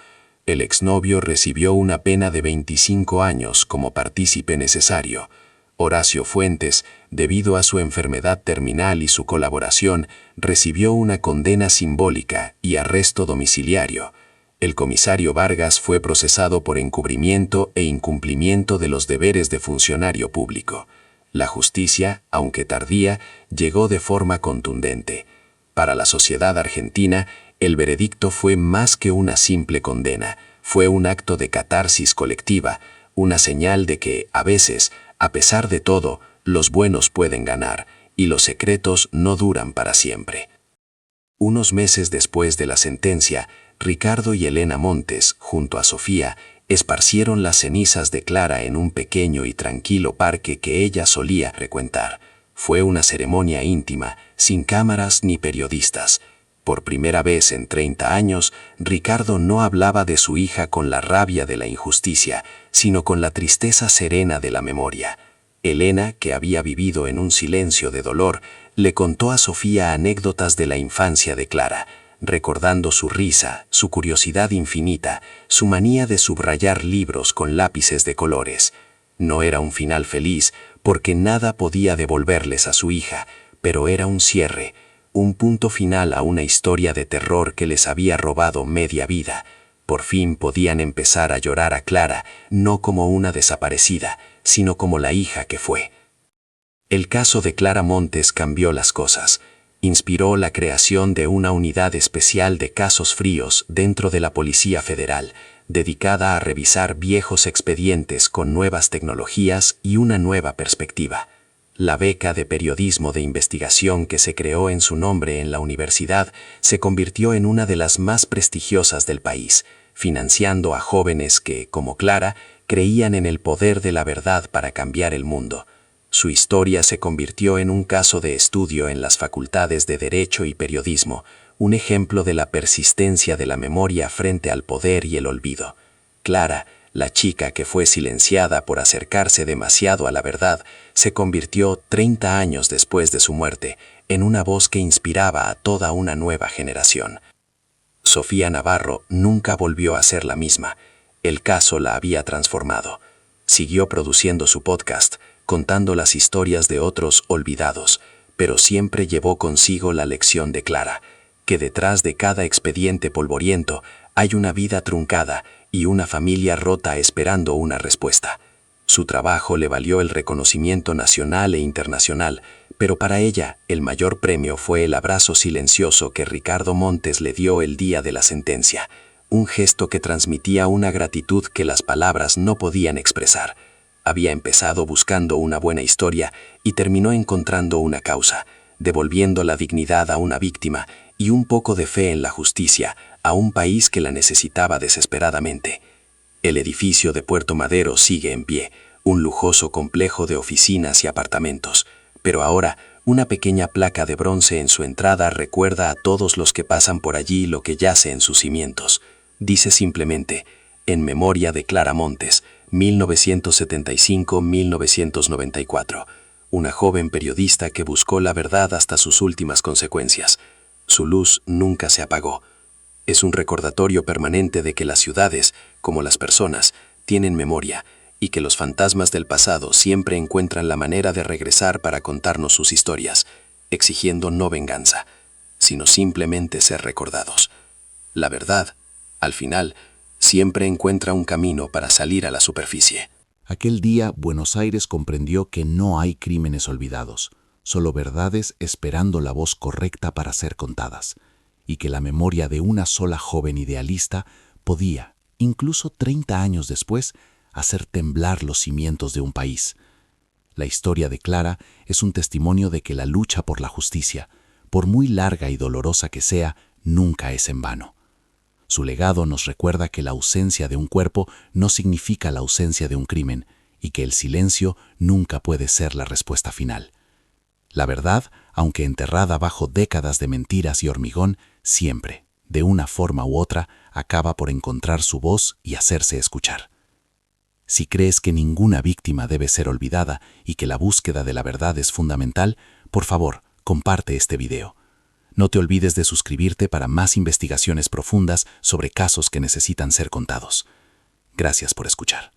S1: El exnovio recibió una pena de 25 años como partícipe necesario. Horacio Fuentes, debido a su enfermedad terminal y su colaboración, recibió una condena simbólica y arresto domiciliario.
S2: El comisario Vargas fue procesado por encubrimiento e incumplimiento de los deberes de funcionario público. La justicia, aunque tardía, llegó de forma contundente. Para la sociedad argentina, el veredicto fue más que una simple condena, fue un acto de catarsis colectiva, una señal de que, a veces, a pesar de todo, los buenos pueden ganar y los secretos no duran para siempre. Unos meses después de la sentencia, Ricardo y Elena Montes, junto a Sofía, esparcieron las cenizas de Clara en un pequeño y tranquilo parque que ella solía frecuentar. Fue una ceremonia íntima, sin cámaras ni periodistas. Por primera vez en 30 años, Ricardo no hablaba de su hija con la rabia de la injusticia, sino con la tristeza serena de la memoria. Elena, que había vivido en un silencio de dolor, le contó a Sofía anécdotas de la infancia de Clara, recordando su risa, su curiosidad infinita, su manía de subrayar libros con lápices de colores. No era un final feliz, porque nada podía devolverles a su hija, pero era un cierre, un punto final a una historia de terror que les había robado media vida. Por fin podían empezar a llorar a Clara, no como una desaparecida, sino como la hija que fue. El caso de Clara Montes cambió las cosas. Inspiró la creación de una unidad especial de casos fríos dentro de la Policía Federal, dedicada a revisar viejos expedientes con nuevas tecnologías y una nueva perspectiva. La beca de periodismo de investigación que se creó en su nombre en la universidad se convirtió en una de las más prestigiosas del país, financiando a jóvenes que, como Clara, creían en el poder de la verdad para cambiar el mundo. Su historia se convirtió en un caso de estudio en las facultades de Derecho y Periodismo, un ejemplo de la persistencia de la memoria frente al poder y el olvido. Clara, la chica que fue silenciada por acercarse demasiado a la verdad, se convirtió 30 años después de su muerte en una voz que inspiraba a toda una nueva generación. Sofía Navarro nunca volvió a ser la misma. El caso la había transformado. Siguió produciendo su podcast, contando las historias de otros olvidados, pero siempre llevó consigo la lección de Clara, que detrás de cada expediente polvoriento hay una vida truncada y una familia rota esperando una respuesta. Su trabajo le valió el reconocimiento nacional e internacional, pero para ella el mayor premio fue el abrazo silencioso que Ricardo Montes le dio el día de la sentencia, un gesto que transmitía una gratitud que las palabras no podían expresar. Había empezado buscando una buena historia y terminó encontrando una causa, devolviendo la dignidad a una víctima y un poco de fe en la justicia a un país que la necesitaba desesperadamente. El edificio de Puerto Madero sigue en pie, un lujoso complejo de oficinas y apartamentos, pero ahora una pequeña placa de bronce en su entrada recuerda a todos los que pasan por allí lo que yace en sus cimientos. Dice simplemente, en memoria de Clara Montes, 1975-1994, una joven periodista que buscó la verdad hasta sus últimas consecuencias. Su luz nunca se apagó. Es un recordatorio permanente de que las ciudades, como las personas, tienen memoria y que los fantasmas del pasado siempre encuentran la manera de regresar para contarnos sus historias, exigiendo no venganza, sino simplemente ser recordados. La verdad, al final, siempre encuentra un camino para salir a la superficie.
S1: Aquel día, Buenos Aires comprendió que no hay crímenes olvidados, solo verdades esperando la voz correcta para ser contadas, y que la memoria de una sola joven idealista podía, incluso 30 años después, hacer temblar los cimientos de un país. La historia de Clara es un testimonio de que la lucha por la justicia, por muy larga y dolorosa que sea, nunca es en vano. Su legado nos recuerda que la ausencia de un cuerpo no significa la ausencia de un crimen y que el silencio nunca puede ser la respuesta final. La verdad, aunque enterrada bajo décadas de mentiras y hormigón, siempre, de una forma u otra, acaba por encontrar su voz y hacerse escuchar. Si crees que ninguna víctima debe ser olvidada y que la búsqueda de la verdad es fundamental, por favor, comparte este video. No te olvides de suscribirte para más investigaciones profundas sobre casos que necesitan ser contados. Gracias por escuchar.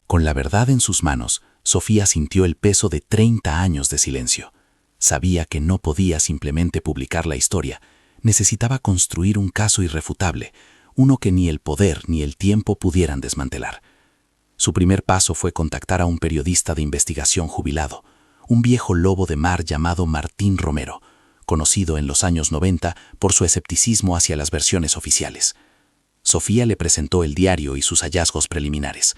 S1: Con la verdad en sus manos, Sofía sintió el peso de 30 años de silencio. Sabía que no podía simplemente publicar la historia. Necesitaba construir un caso irrefutable,
S3: uno que ni el poder ni el tiempo pudieran desmantelar. Su primer paso fue contactar a un periodista de investigación jubilado, un viejo lobo de mar llamado Martín Romero, conocido en los años 90 por su escepticismo hacia las versiones oficiales. Sofía le presentó el diario y sus hallazgos preliminares.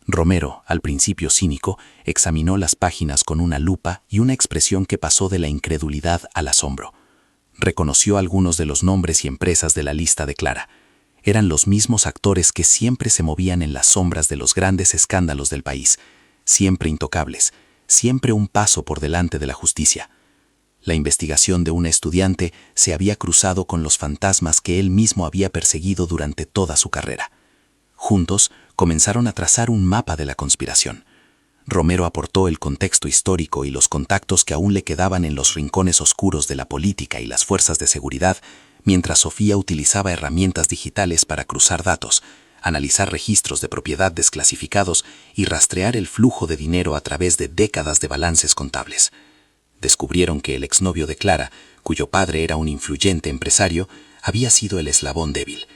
S3: Romero, al principio cínico, examinó las páginas con una lupa y una expresión que pasó de la incredulidad al asombro. Reconoció algunos de los nombres y empresas de la lista de Clara. Eran los mismos actores que siempre se movían en las sombras de los grandes escándalos del país, siempre intocables, siempre un paso por delante de la justicia. La investigación de una estudiante se había cruzado con los fantasmas que él mismo había perseguido durante toda su carrera. Juntos comenzaron a trazar un mapa de la conspiración. Romero aportó el contexto histórico y los contactos que aún le quedaban en los rincones oscuros de la política y las fuerzas de seguridad, mientras Sofía utilizaba herramientas digitales para cruzar datos, analizar registros de propiedad desclasificados y rastrear el flujo de dinero a través de décadas de balances contables. Descubrieron que el exnovio de Clara, cuyo padre era un influyente empresario, había sido el eslabón débil.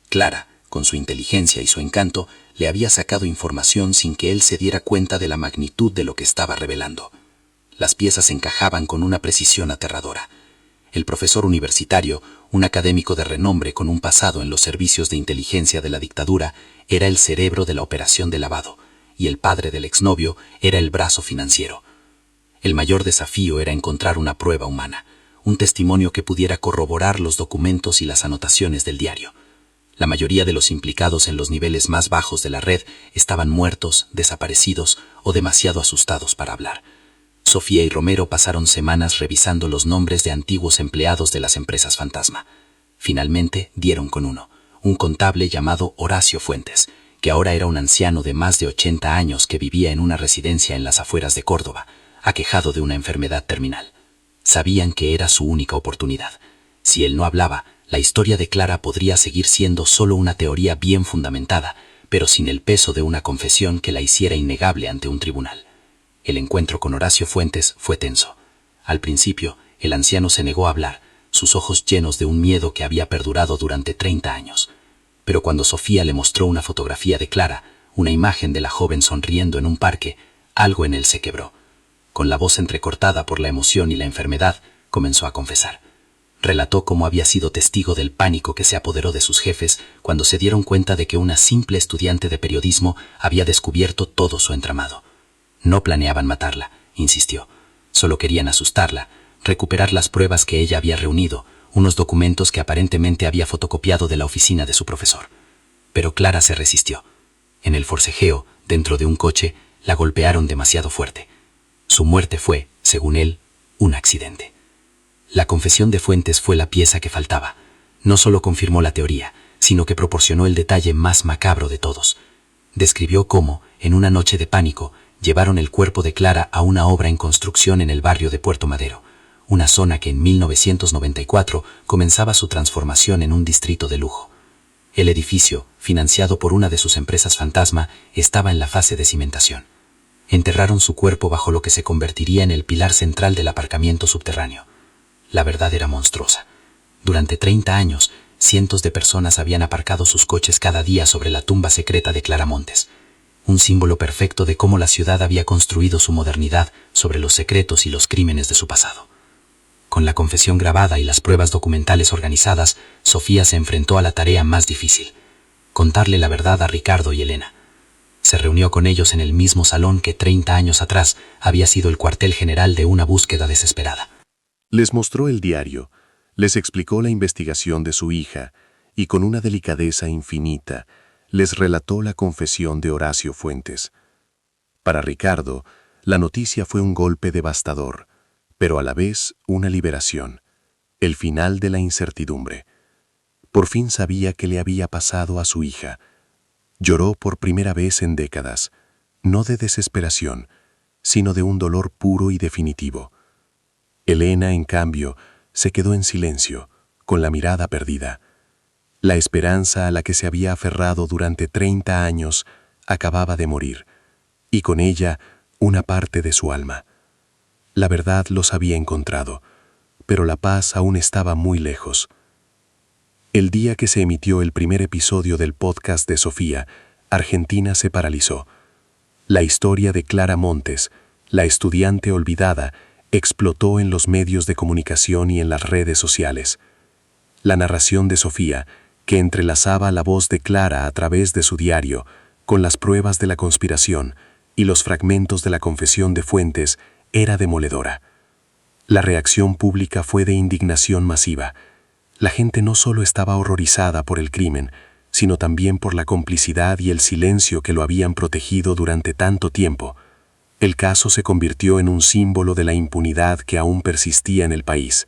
S3: Clara, con su inteligencia y su encanto, le había sacado información sin que él se diera cuenta de la magnitud de lo que estaba revelando. Las piezas encajaban con una precisión aterradora. El profesor universitario, un académico de renombre con un pasado en los servicios de inteligencia de la dictadura, era el cerebro de la operación de lavado, y el padre del exnovio era el brazo financiero. El mayor desafío era encontrar una prueba humana, un testimonio que pudiera corroborar los documentos y las anotaciones del diario. La mayoría de los implicados en los niveles más bajos de la red estaban muertos, desaparecidos o demasiado asustados para hablar. Sofía y Romero pasaron semanas revisando los nombres de antiguos empleados de las empresas fantasma. Finalmente dieron con uno, un contable llamado Horacio Fuentes, que ahora era un anciano de más de 80 años que vivía en una residencia en las afueras de Córdoba, aquejado de una enfermedad terminal. Sabían que era su única oportunidad. Si él no hablaba, la historia de Clara podría seguir siendo solo una teoría bien fundamentada, pero sin el peso de una confesión que la hiciera innegable ante un tribunal. El encuentro con Horacio Fuentes fue tenso. Al principio, el anciano se negó a hablar, sus ojos llenos de un miedo que había perdurado durante 30 años. Pero cuando Sofía le mostró una fotografía de Clara, una imagen de la joven sonriendo en un parque, algo en él se quebró. Con la voz entrecortada por la emoción y la enfermedad, comenzó a confesar. Relató cómo había sido testigo del pánico que se apoderó de sus jefes cuando se dieron cuenta de que una simple estudiante de periodismo había descubierto todo su entramado. No planeaban matarla, insistió. Solo querían asustarla, recuperar las pruebas que ella había reunido, unos documentos que aparentemente había fotocopiado de la oficina de su profesor. Pero Clara se resistió. En el forcejeo, dentro de un coche, la golpearon demasiado fuerte. Su muerte fue, según él, un accidente. La confesión de Fuentes fue la pieza que faltaba. No solo confirmó la teoría, sino que proporcionó el detalle más macabro de todos. Describió cómo, en una noche de pánico, llevaron el cuerpo de Clara a una obra en construcción en el barrio de Puerto Madero, una zona que en 1994 comenzaba su transformación en un distrito de lujo. El edificio, financiado por una de sus empresas fantasma, estaba en la fase de cimentación. Enterraron su cuerpo bajo lo que se convertiría en el pilar central del aparcamiento subterráneo. La verdad era monstruosa. Durante 30 años, cientos de personas habían aparcado sus coches cada día sobre la tumba secreta de Clara Montes. Un símbolo perfecto de cómo la ciudad había construido su modernidad sobre los secretos y los crímenes de su pasado. Con la confesión grabada y las pruebas documentales organizadas, Sofía se enfrentó a la tarea más difícil: contarle la verdad a Ricardo y Elena. Se reunió con ellos en el mismo salón que 30 años atrás había sido el cuartel general de una búsqueda desesperada.
S1: Les mostró el diario, les explicó la investigación de su hija y con una delicadeza infinita les relató la confesión de Horacio Fuentes. Para Ricardo, la noticia fue un golpe devastador, pero a la vez una liberación, el final de la incertidumbre. Por fin sabía qué le había pasado a su hija. Lloró por primera vez en décadas, no de desesperación, sino de un dolor puro y definitivo. Elena, en cambio, se quedó en silencio, con la mirada perdida. La esperanza a la que se había aferrado durante 30 años acababa de morir, y con ella una parte de su alma. La verdad los había encontrado, pero la paz aún estaba muy lejos. El día que se emitió el primer episodio del podcast de Sofía, Argentina se paralizó. La historia de Clara Montes, la estudiante olvidada, explotó en los medios de comunicación y en las redes sociales. La narración de Sofía, que entrelazaba la voz de Clara a través de su diario, con las pruebas de la conspiración y los fragmentos de la confesión de Fuentes, era demoledora. La reacción pública fue de indignación masiva. La gente no solo estaba horrorizada por el crimen, sino también por la complicidad y el silencio que lo habían protegido durante tanto tiempo. El caso se convirtió en un símbolo de la impunidad que aún persistía en el país.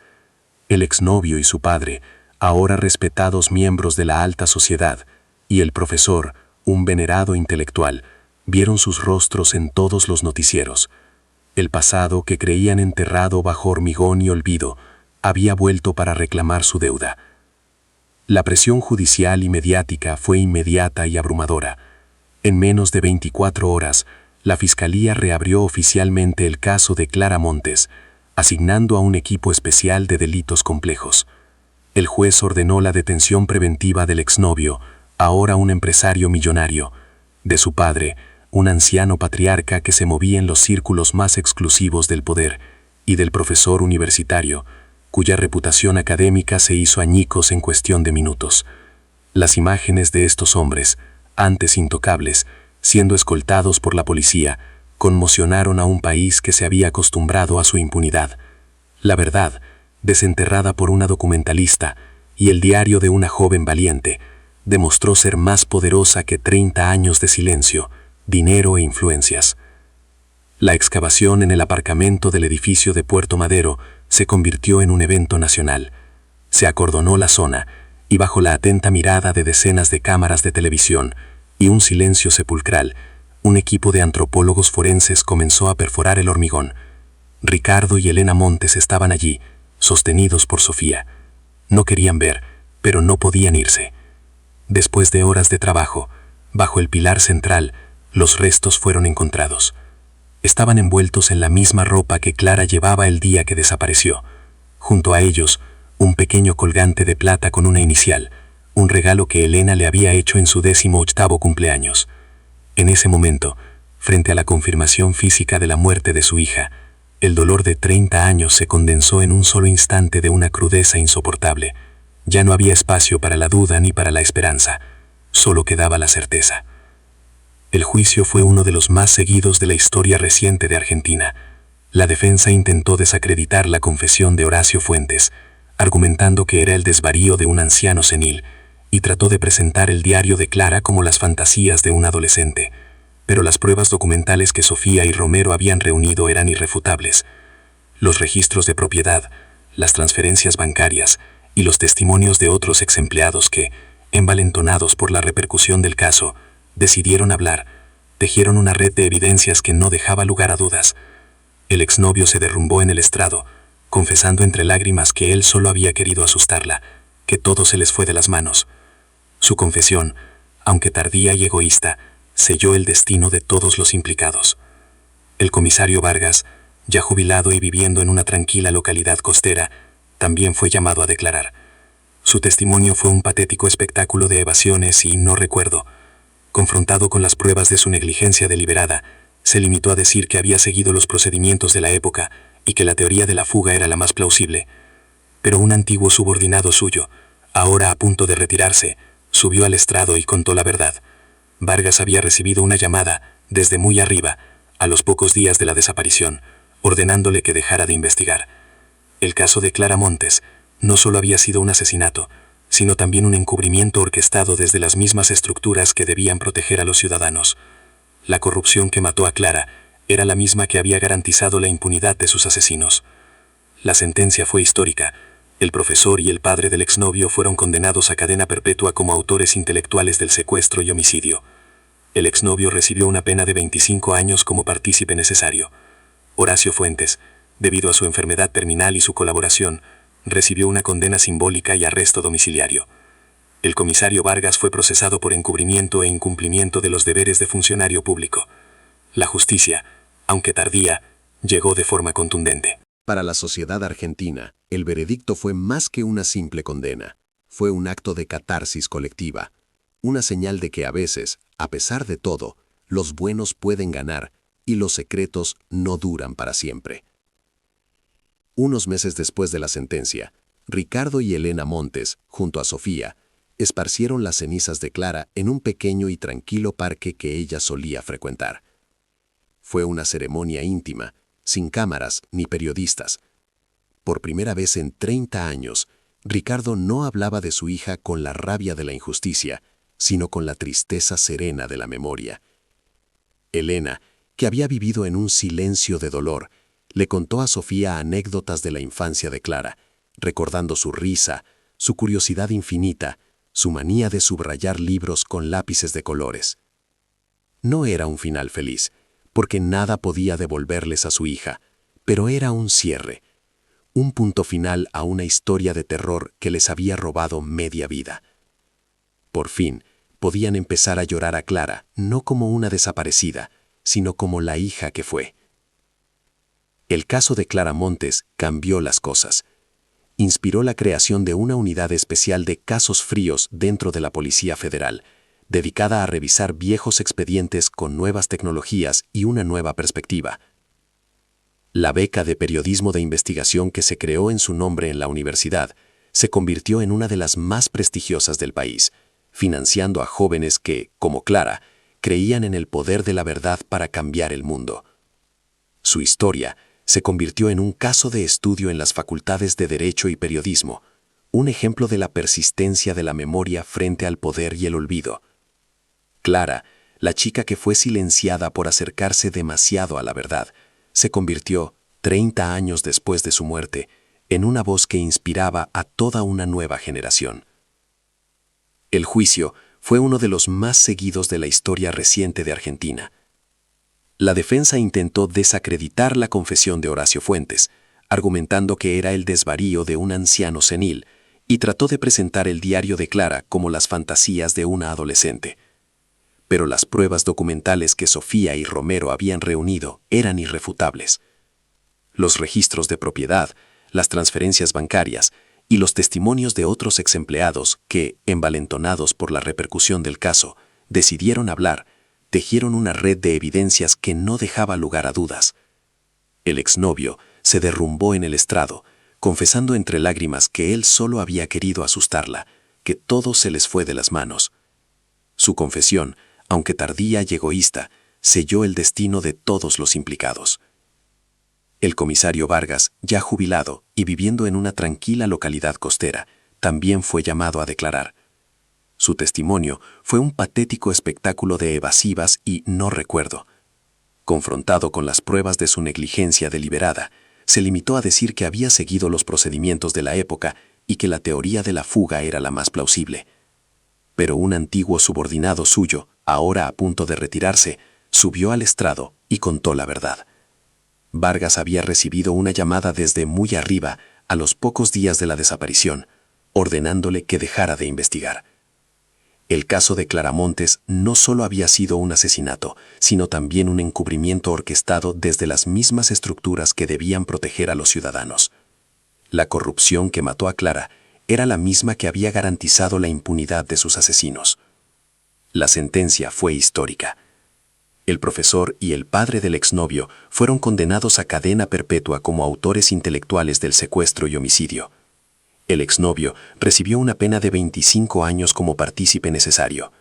S1: El exnovio y su padre, ahora respetados miembros de la alta sociedad, y el profesor, un venerado intelectual, vieron sus rostros en todos los noticieros. El pasado que creían enterrado bajo hormigón y olvido, había vuelto para reclamar su deuda. La presión judicial y mediática fue inmediata y abrumadora. En menos de 24 horas, la Fiscalía reabrió oficialmente el caso de Clara Montes, asignando a un equipo especial de delitos complejos. El juez ordenó la detención preventiva del exnovio, ahora un empresario millonario, de su padre, un anciano patriarca que se movía en los círculos más exclusivos del poder, y del profesor universitario, cuya reputación académica se hizo añicos en cuestión de minutos. Las imágenes de estos hombres, antes intocables, siendo escoltados por la policía, conmocionaron a un país que se había acostumbrado a su impunidad. La verdad, desenterrada por una documentalista, y el diario de una joven valiente, demostró ser más poderosa que 30 años de silencio, dinero e influencias. La excavación en el aparcamiento del edificio de Puerto Madero se convirtió en un evento nacional. Se acordonó la zona, y bajo la atenta mirada de decenas de cámaras de televisión y un silencio sepulcral, un equipo de antropólogos forenses comenzó a perforar el hormigón. Ricardo y Elena Montes estaban allí, sostenidos por Sofía. No querían ver, pero no podían irse. Después de horas de trabajo, bajo el pilar central, los restos fueron encontrados. Estaban envueltos en la misma ropa que Clara llevaba el día que desapareció. Junto a ellos, un pequeño colgante de plata con una inicial, un regalo que Elena le había hecho en su 18º cumpleaños. En ese momento, frente a la confirmación física de la muerte de su hija, el dolor de 30 años se condensó en un solo instante de una crudeza insoportable. Ya no había espacio para la duda ni para la esperanza, solo quedaba la certeza. El juicio fue uno de los más seguidos de la historia reciente de Argentina. La defensa intentó desacreditar la confesión de Horacio Fuentes, argumentando que era el desvarío de un anciano senil, y trató de presentar el diario de Clara como las fantasías de un adolescente. Pero las pruebas documentales que Sofía y Romero habían reunido eran irrefutables. Los registros de propiedad, las transferencias bancarias y los testimonios de otros exempleados que, envalentonados por la repercusión del caso, decidieron hablar, tejieron una red de evidencias que no dejaba lugar a dudas. El exnovio se derrumbó en el estrado, confesando entre lágrimas que él solo había querido asustarla, que todo se les fue de las manos. Su confesión, aunque tardía y egoísta, selló el destino de todos los implicados. El comisario Vargas, ya jubilado y viviendo en una tranquila localidad costera, también fue llamado a declarar. Su testimonio fue un patético espectáculo de evasiones y no recuerdo. Confrontado con las pruebas de su negligencia deliberada, se limitó a decir que había seguido los procedimientos de la época y que la teoría de la fuga era la más plausible. Pero un antiguo subordinado suyo, ahora a punto de retirarse, subió al estrado y contó la verdad. Vargas había recibido una llamada, desde muy arriba, a los pocos días de la desaparición, ordenándole que dejara de investigar. El caso de Clara Montes no solo había sido un asesinato, sino también un encubrimiento orquestado desde las mismas estructuras que debían proteger a los ciudadanos. La corrupción que mató a Clara era la misma que había garantizado la impunidad de sus asesinos. La sentencia fue histórica. El profesor y el padre del exnovio fueron condenados a cadena perpetua como autores intelectuales del secuestro y homicidio. El exnovio recibió una pena de 25 años como partícipe necesario. Horacio Fuentes, debido a su enfermedad terminal y su colaboración, recibió una condena simbólica y arresto domiciliario. El comisario Vargas fue procesado por encubrimiento e incumplimiento de los deberes de funcionario público. La justicia, aunque tardía, llegó de forma contundente. Para la sociedad argentina, el veredicto fue más que una simple condena. Fue un acto de catarsis colectiva, una señal de que a veces, a pesar de todo, los buenos pueden ganar y los secretos no duran para siempre. Unos meses después de la sentencia, Ricardo y Elena Montes, junto a Sofía, esparcieron las cenizas de Clara en un pequeño y tranquilo parque que ella solía frecuentar. Fue una ceremonia íntima, sin cámaras ni periodistas. Por primera vez en 30 años, Ricardo no hablaba de su hija con la rabia de la injusticia, sino con la tristeza serena de la memoria. Elena, que había vivido en un silencio de dolor, le contó a Sofía anécdotas de la infancia de Clara, recordando su risa, su curiosidad infinita, su manía de subrayar libros con lápices de colores. No era un final feliz, porque nada podía devolverles a su hija, pero era un cierre, un punto final a una historia de terror que les había robado media vida. Por fin, podían empezar a llorar a Clara, no como una desaparecida, sino como la hija que fue. El caso de Clara Montes cambió las cosas. Inspiró la creación de una unidad especial de casos fríos dentro de la Policía Federal, dedicada a revisar viejos expedientes con nuevas tecnologías y una nueva perspectiva. La beca de periodismo de investigación que se creó en su nombre en la universidad se convirtió en una de las más prestigiosas del país, financiando a jóvenes que, como Clara, creían en el poder de la verdad para cambiar el mundo. Su historia se convirtió en un caso de estudio en las facultades de Derecho y Periodismo, un ejemplo de la persistencia de la memoria frente al poder y el olvido. Clara, la chica que fue silenciada por acercarse demasiado a la verdad, se convirtió, 30 años después de su muerte, en una voz que inspiraba a toda una nueva generación. El juicio fue uno de los más seguidos de la historia reciente de Argentina. La defensa intentó desacreditar la confesión de Horacio Fuentes, argumentando que era el desvarío de un anciano senil, y trató de presentar el diario de Clara como las fantasías de una adolescente. Pero las pruebas documentales que Sofía y Romero habían reunido eran irrefutables. Los registros de propiedad, las transferencias bancarias y los testimonios de otros exempleados que, envalentonados por la repercusión del caso, decidieron hablar, tejieron una red de evidencias que no dejaba lugar a dudas. El exnovio se derrumbó en el estrado, confesando entre lágrimas que él solo había querido asustarla, que todo se les fue de las manos. Su confesión, aunque tardía y egoísta, selló el destino de todos los implicados. El comisario Vargas, ya jubilado y viviendo en una tranquila localidad costera, también fue llamado a declarar. Su testimonio fue un patético espectáculo de evasivas y no recuerdo. Confrontado con las pruebas de su negligencia deliberada, se limitó a decir que había seguido los procedimientos de la época y que la teoría de la fuga era la más plausible. Pero un antiguo subordinado suyo, ahora a punto de retirarse, subió al estrado y contó la verdad. Vargas había recibido una llamada desde muy arriba a los pocos días de la desaparición, ordenándole que dejara de investigar. El caso de Clara Montes no solo había sido un asesinato, sino también un encubrimiento orquestado desde las mismas estructuras que debían proteger a los ciudadanos. La corrupción que mató a Clara era la misma que había garantizado la impunidad de sus asesinos. La sentencia fue histórica. El profesor y el padre del exnovio fueron condenados a cadena perpetua como autores intelectuales del secuestro y homicidio. El exnovio recibió una pena de 25 años como partícipe necesario.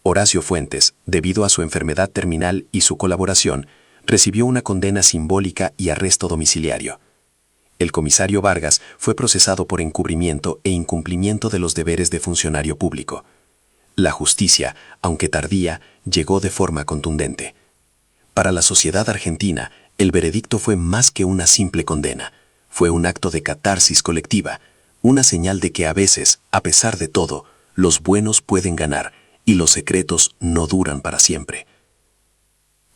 S1: Horacio Fuentes, debido a su enfermedad terminal y su colaboración, recibió una condena simbólica y arresto domiciliario. El comisario Vargas fue procesado por encubrimiento e incumplimiento de los deberes de funcionario público. La justicia, aunque tardía, llegó de forma contundente. Para la sociedad argentina, el veredicto fue más que una simple condena. Fue un acto de catarsis colectiva, una señal de que a veces, a pesar de todo, los buenos pueden ganar y los secretos no duran para siempre.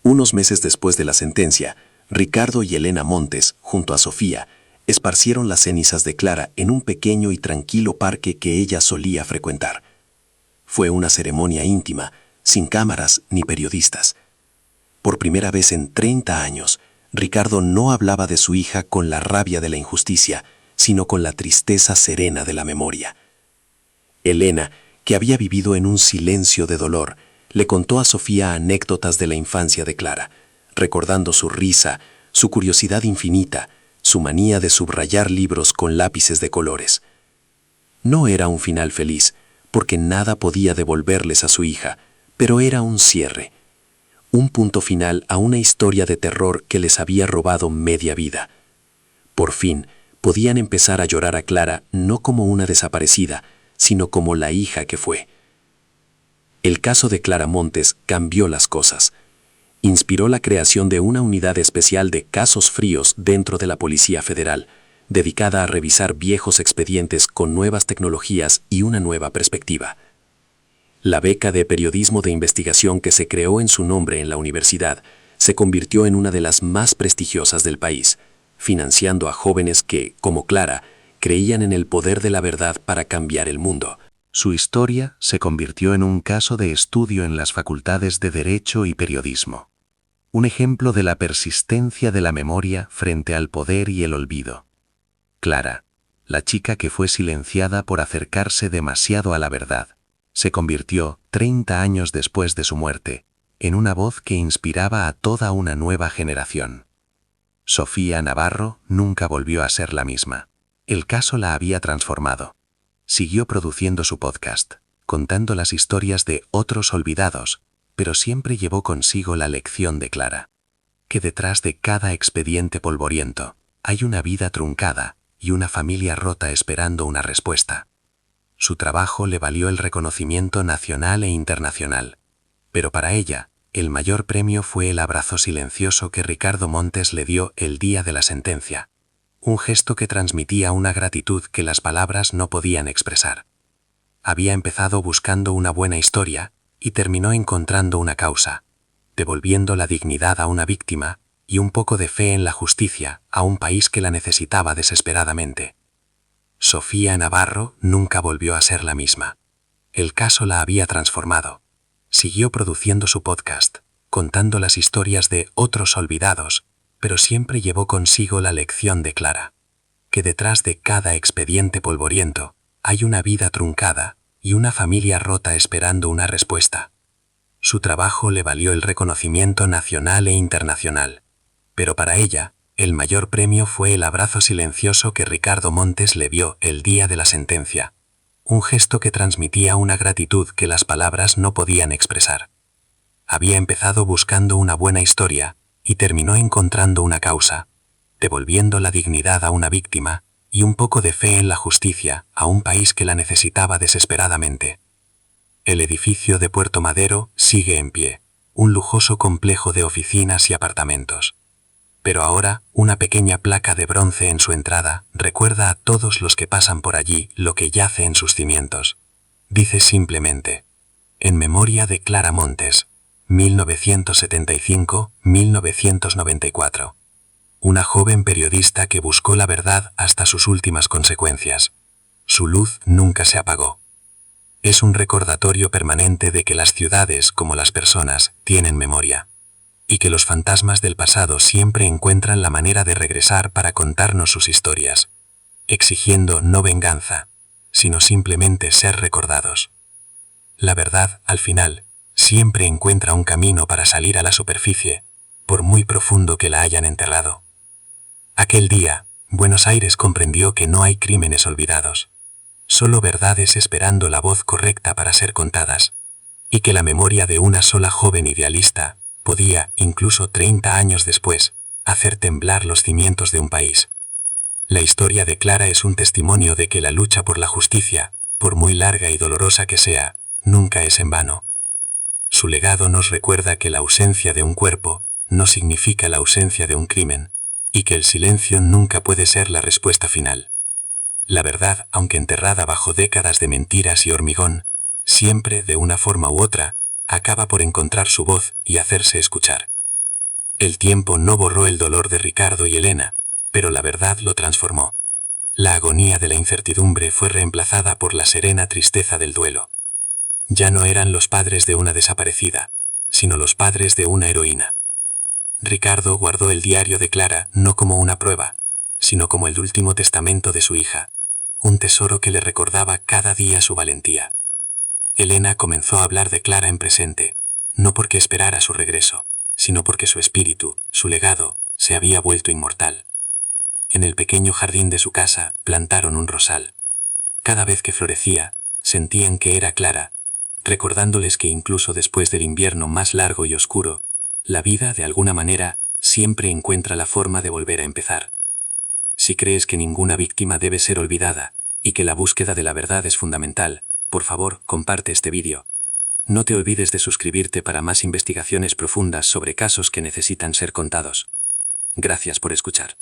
S1: Unos meses después de la sentencia, Ricardo y Elena Montes, junto a Sofía, esparcieron las cenizas de Clara en un pequeño y tranquilo parque que ella solía frecuentar. Fue una ceremonia íntima, sin cámaras ni periodistas. Por primera vez en 30 años, Ricardo no hablaba de su hija con la rabia de la injusticia, sino con la tristeza serena de la memoria.
S2: Elena, que había vivido en un silencio de dolor, le contó a Sofía anécdotas de la infancia de Clara, recordando su risa, su curiosidad infinita, su manía de subrayar libros con lápices de colores. No era un final feliz, porque nada podía devolverles a su hija, pero era un cierre, un punto final a una historia de terror que les había robado media vida. Por fin, podían empezar a llorar a Clara no como una desaparecida, sino como la hija que fue. El caso de Clara Montes cambió las cosas. Inspiró la creación de una unidad especial de casos fríos dentro de la Policía Federal, dedicada a revisar viejos expedientes con nuevas tecnologías y una nueva perspectiva. La beca de periodismo de investigación que se creó en su nombre en la universidad se convirtió en una de las más prestigiosas del país, financiando a jóvenes que, como Clara, creían en el poder de la verdad para cambiar el mundo.
S1: Su historia se convirtió en un caso de estudio en las facultades de Derecho y Periodismo. Un ejemplo de la persistencia de la memoria frente al poder y el olvido. Clara, la chica que fue silenciada por acercarse demasiado a la verdad, se convirtió, 30 años después de su muerte, en una voz que inspiraba a toda una nueva generación. Sofía Navarro nunca volvió a ser la misma. El caso la había transformado. Siguió produciendo su podcast, contando las historias de otros olvidados, pero siempre llevó consigo la lección de Clara, que detrás de cada expediente polvoriento hay una vida truncada y una familia rota esperando una respuesta. Su trabajo le valió el reconocimiento nacional e internacional, pero para ella, el mayor premio fue el abrazo silencioso que Ricardo Montes le dio el día de la sentencia, un gesto que transmitía una gratitud que las palabras no podían expresar. Había empezado buscando una buena historia y terminó encontrando una causa, devolviendo la dignidad a una víctima y un poco de fe en la justicia a un país que la necesitaba desesperadamente. Sofía Navarro nunca volvió a ser la misma. El caso la había transformado. Siguió produciendo su podcast, contando las historias de otros olvidados, pero siempre llevó consigo la lección de Clara, que detrás de cada expediente polvoriento hay una vida truncada y una familia rota esperando una respuesta. Su trabajo le valió el reconocimiento nacional e internacional, pero para ella, el mayor premio fue el abrazo silencioso que Ricardo Montes le dio el día de la sentencia, un gesto que transmitía una gratitud que las palabras no podían expresar. Había empezado buscando una buena historia y terminó encontrando una causa, devolviendo la dignidad a una víctima y un poco de fe en la justicia a un país que la necesitaba desesperadamente. El edificio de Puerto Madero sigue en pie, un lujoso complejo de oficinas y apartamentos. Pero ahora, una pequeña placa de bronce en su entrada recuerda a todos los que pasan por allí lo que yace en sus cimientos. Dice simplemente: en memoria de Clara Montes, 1975-1994. Una joven periodista que buscó la verdad hasta sus últimas consecuencias. Su luz nunca se apagó. Es un recordatorio permanente de que las ciudades, como las personas, tienen memoria, y que los fantasmas del pasado siempre encuentran la manera de regresar para contarnos sus historias, exigiendo no venganza, sino simplemente ser recordados. La verdad, al final, siempre encuentra un camino para salir a la superficie, por muy profundo que la hayan enterrado. Aquel día, Buenos Aires comprendió que no hay crímenes olvidados, solo verdades esperando la voz correcta para ser contadas, y que la memoria de una sola joven idealista podía, incluso 30 años después, hacer temblar los cimientos de un país. La historia de Clara es un testimonio de que la lucha por la justicia, por muy larga y dolorosa que sea, nunca es en vano. Su legado nos recuerda que la ausencia de un cuerpo no significa la ausencia de un crimen, y que el silencio nunca puede ser la respuesta final. La verdad, aunque enterrada bajo décadas de mentiras y hormigón, siempre, de una forma u otra, acaba por encontrar su voz y hacerse escuchar. El tiempo no borró el dolor de Ricardo y Elena, pero la verdad lo transformó. La agonía de la incertidumbre fue reemplazada por la serena tristeza del duelo. Ya no eran los padres de una desaparecida, sino los padres de una heroína. Ricardo guardó el diario de Clara no como una prueba, sino como el último testamento de su hija,
S2: un tesoro que le recordaba cada día su valentía. Elena comenzó a hablar de Clara en presente, no porque esperara su regreso, sino porque su espíritu, su legado, se había vuelto inmortal. En el pequeño jardín de su casa plantaron un rosal. Cada vez que florecía, sentían que era Clara, recordándoles que incluso después del invierno más largo y oscuro, la vida, de alguna manera, siempre encuentra la forma de volver a empezar. Si crees que ninguna víctima debe ser olvidada, y que la búsqueda de la verdad es fundamental, por favor, comparte este vídeo. No te olvides de suscribirte para más investigaciones profundas sobre casos que necesitan ser contados. Gracias por escuchar.